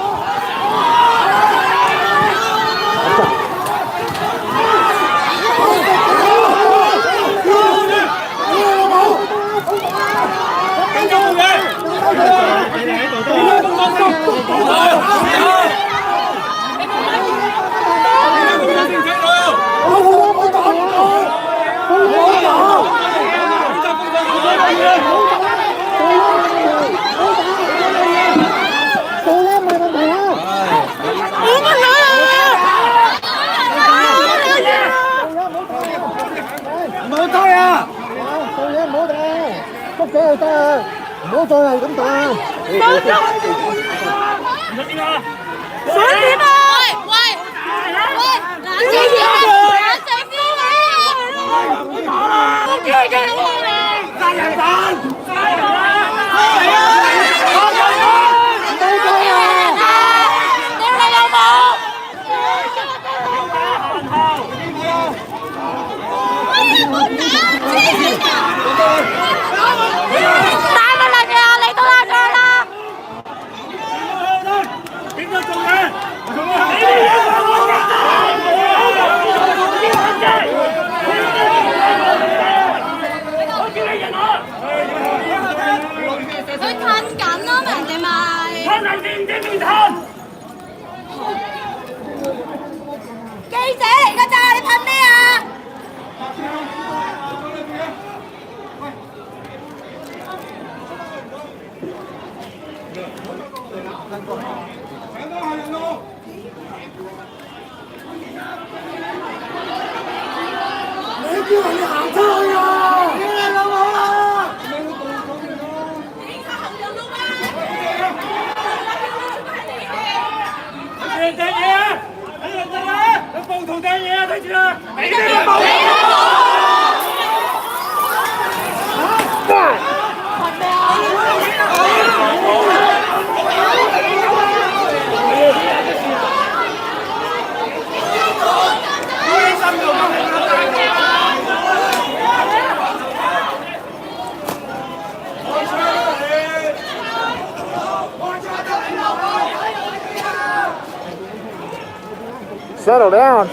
Settle down.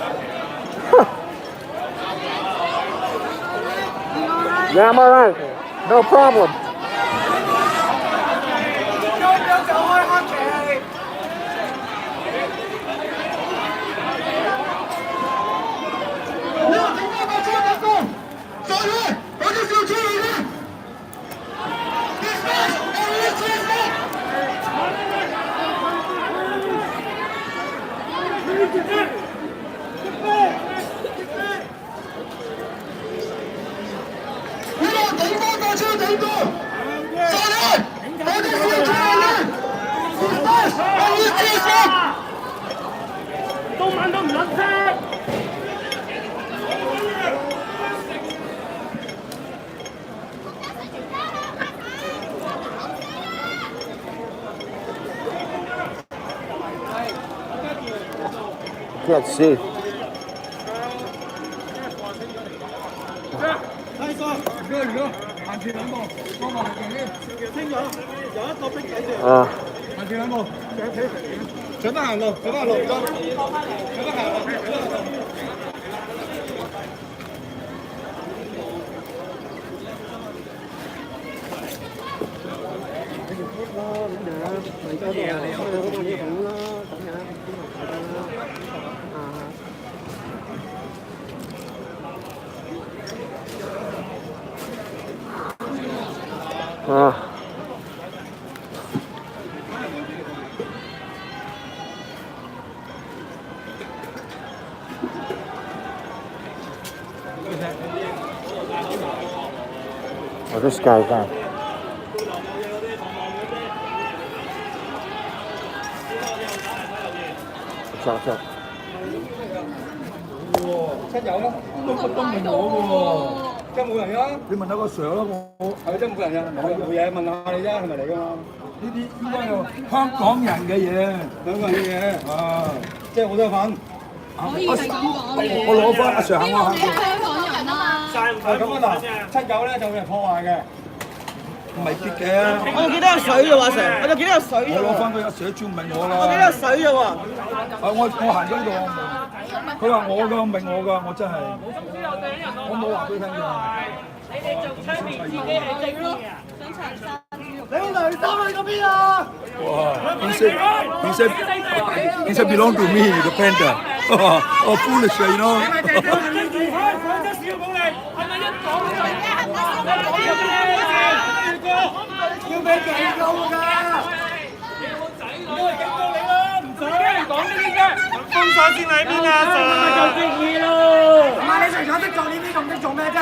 Yeah, I'm all right. No problem. 中文都唔撚識。Can't see. Oh, this guy then. What's up? 親友咯，都問我嘅喎，真冇人啊！你問下個 Sir 咯，我係咪真冇人啊？冇嘢，問下你啫，係咪嚟㗎嘛？呢啲應該有香港人嘅嘢，香港人嘅嘢啊，即係好多份。可以係咁講嘅。我攞翻阿 Sir 肯我肯。香港人啦。係咁啊嗱，七九咧就會人破壞嘅。未必嘅，我記得有水啫喎，Sir，我就記得有水啫喎。我攞翻佢阿 Sir 專命我啦。我記得有水啫喎。我行咗呢度，佢話我㗎，命我㗎，我真係，我冇話俾佢聽㗎。你哋做出面自己係正咯。想長沙豬肉。你雷生去嗰邊啊？哇！He said belong to me, the panda. Oh, foolish, you know. 要俾警告㗎！你個仔女係警告你啦，唔使講呢啲啫。封鎖先喺邊啊？Sir 就正義咯。唔係你除咗識做呢啲，仲識做咩啫？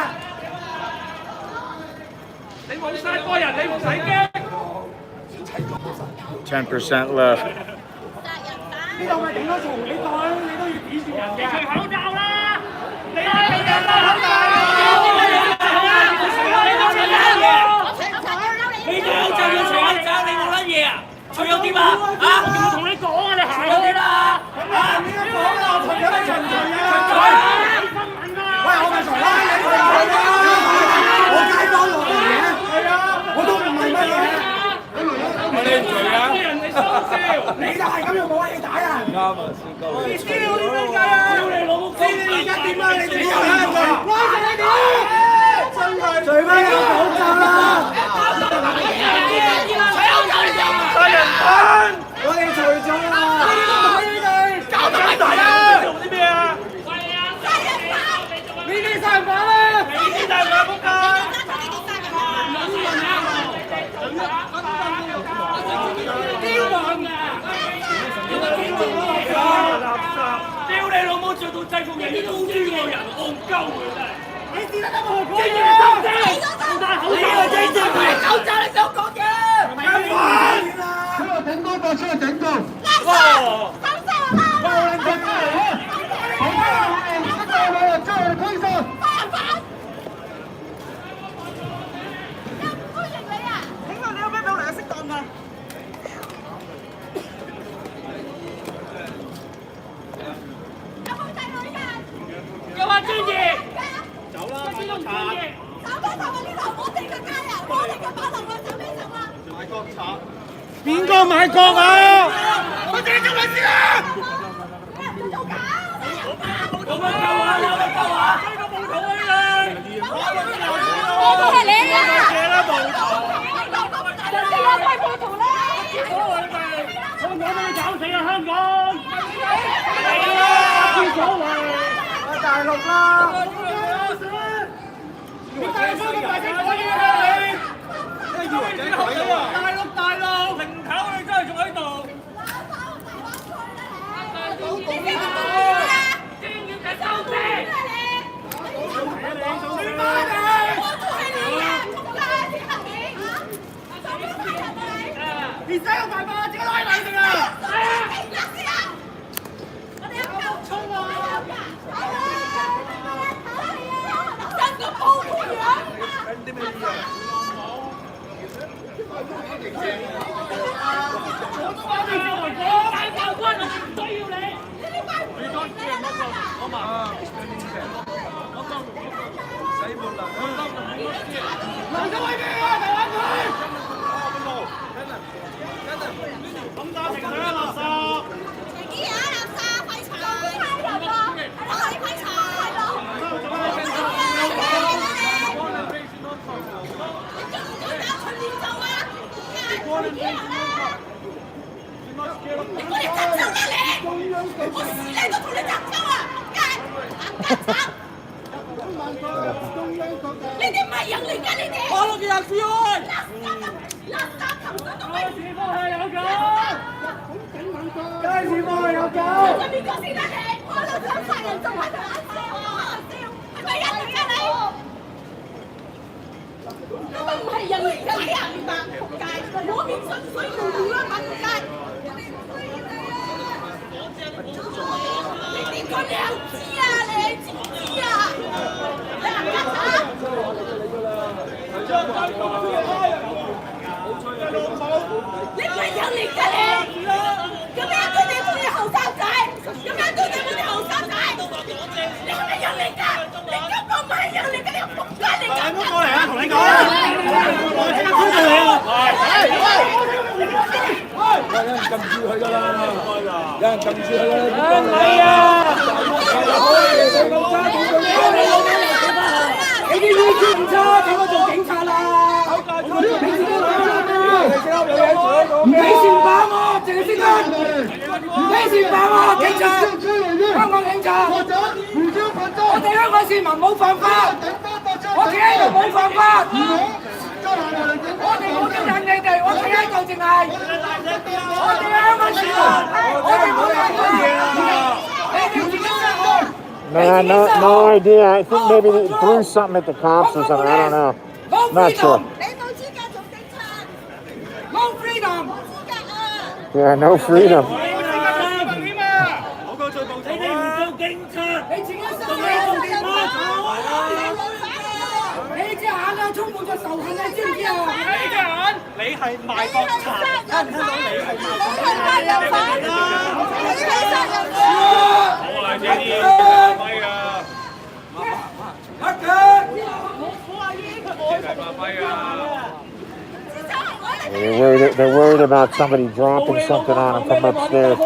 你冇殺過人，你唔使驚。10% left. 呢度咪頂多蟲你袋，你都要指住人嘅。除口罩啦！你係人啦，口罩！你口罩要除口罩，你冇乜嘢啊？除咗點啊？啊！我同你講啊，你行咗啲啦！啊！你一講啊，除咗你除唔除啊？新聞啊！喂，我咪除啦，你除啦！我街坊落嚟嘅，係啊，我都唔係乜嘢。我你唔除啊？人哋收笑，你就係咁樣冇嘢打人。啱啊，你知我點樣計啊？屌你老母！知你而家點啊？你哋又喺度，我同你講，真係除咩有口罩啦？我哋除咗啦！你哋搞大啊！做啲咩啊？呢啲殺人犯啦！呢啲殺人犯仆街！刁民啊！垃圾！屌你老母！着到制服人哋公豬個人，戇鳩佢真係！你知得我講嘢啊！你戴口罩！你真係戴口罩！你想講嘢？係咪？頂多個出去頂多，哇！收聲啦！冇人頂你啊！好啊！出到去啊，將佢推上。有唔歡迎你啊！請問你有咩俾我嚟啊？適當㗎。有冇仔女㗎？又話專業。走啦！邊個唔專業？走咩走啊？呢度我哋嘅街啊！我哋嘅馬路啊！走咩走啊？買國產。邊個買國啊？我自己做律師啊！有乜鳩啊？有乜鳩啊？呢個暴徒啊！我都係你啊！借啦暴徒！你有咩暴徒咧？香港都要搞死啊！香港！冇所謂！大陸啦！你大陸咁大隻可以啊你？大陸平頭你真係仲喺度。你邊個公主啊？專業嘅收聲！你做咩？我都係你啊！ Man, no idea. I think maybe they threw something at the cops or something. I don't know. Not sure. No freedom. Yeah, no freedom. They're worried about somebody dropping something on them from upstairs.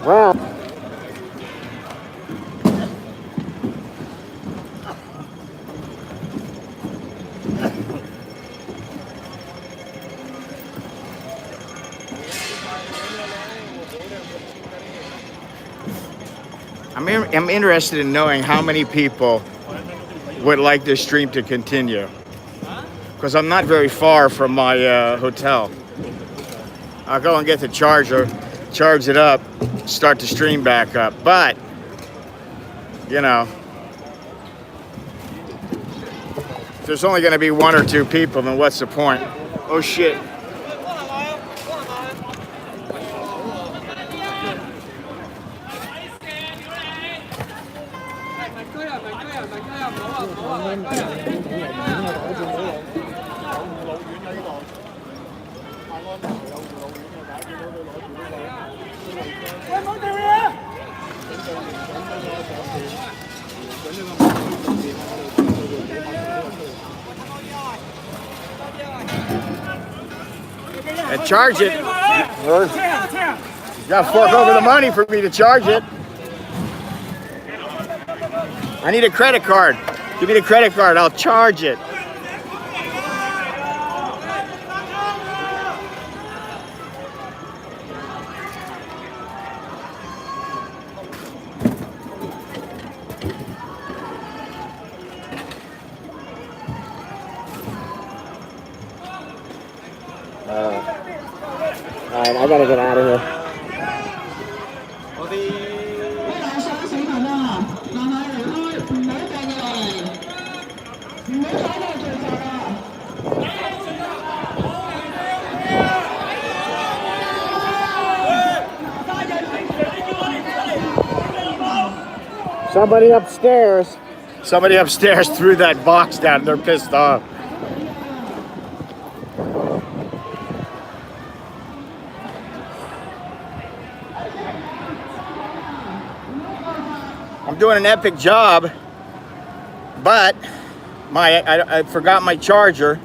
Well, I'm interested in knowing how many people would like this stream to continue, because I'm not very far from my hotel. I'll go and get the charger, charge it up, start the stream back up. But, you know, if there's only going to be 1 or 2 people, then what's the point? Oh shit. And charge it. You gotta fork over the money for me to charge it. I need a credit card. Give me the credit card, I'll charge it. Alright, I gotta get out of here. 我哋 Somebody upstairs. Somebody upstairs threw that box down. They're pissed off. I'm doing an epic job, but I forgot my charger.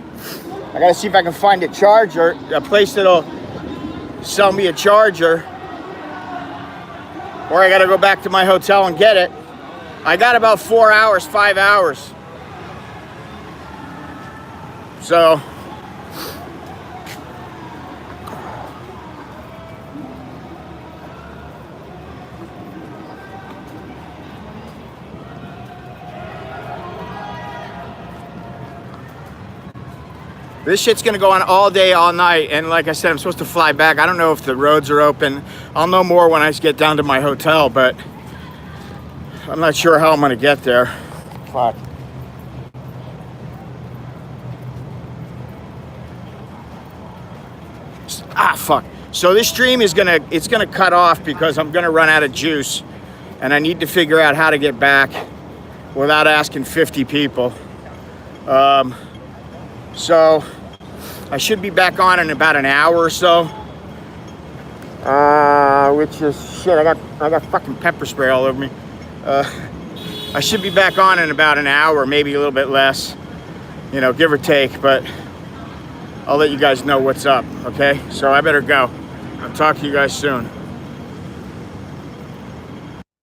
I gotta see if I can find a charger, a place that'll sell me a charger, or I gotta go back to my hotel and get it. I got about 4 hours, 5 hours. So, this shit's gonna go on all day, all night, and like I said, I'm supposed to fly back. I don't know if the roads are open. I'll know more when I get down to my hotel, but I'm not sure how I'm gonna get there. Fuck. Ah, fuck. So this stream is it's gonna cut off because I'm gonna run out of juice, and I need to figure out how to get back without asking 50 people. So I should be back on in about an hour or so. Which is shit. I got fucking pepper spray all over me. I should be back on in about an hour, maybe a little bit less, you know, give or take, but I'll let you guys know what's up, okay? So I better go. I'll talk to you guys soon.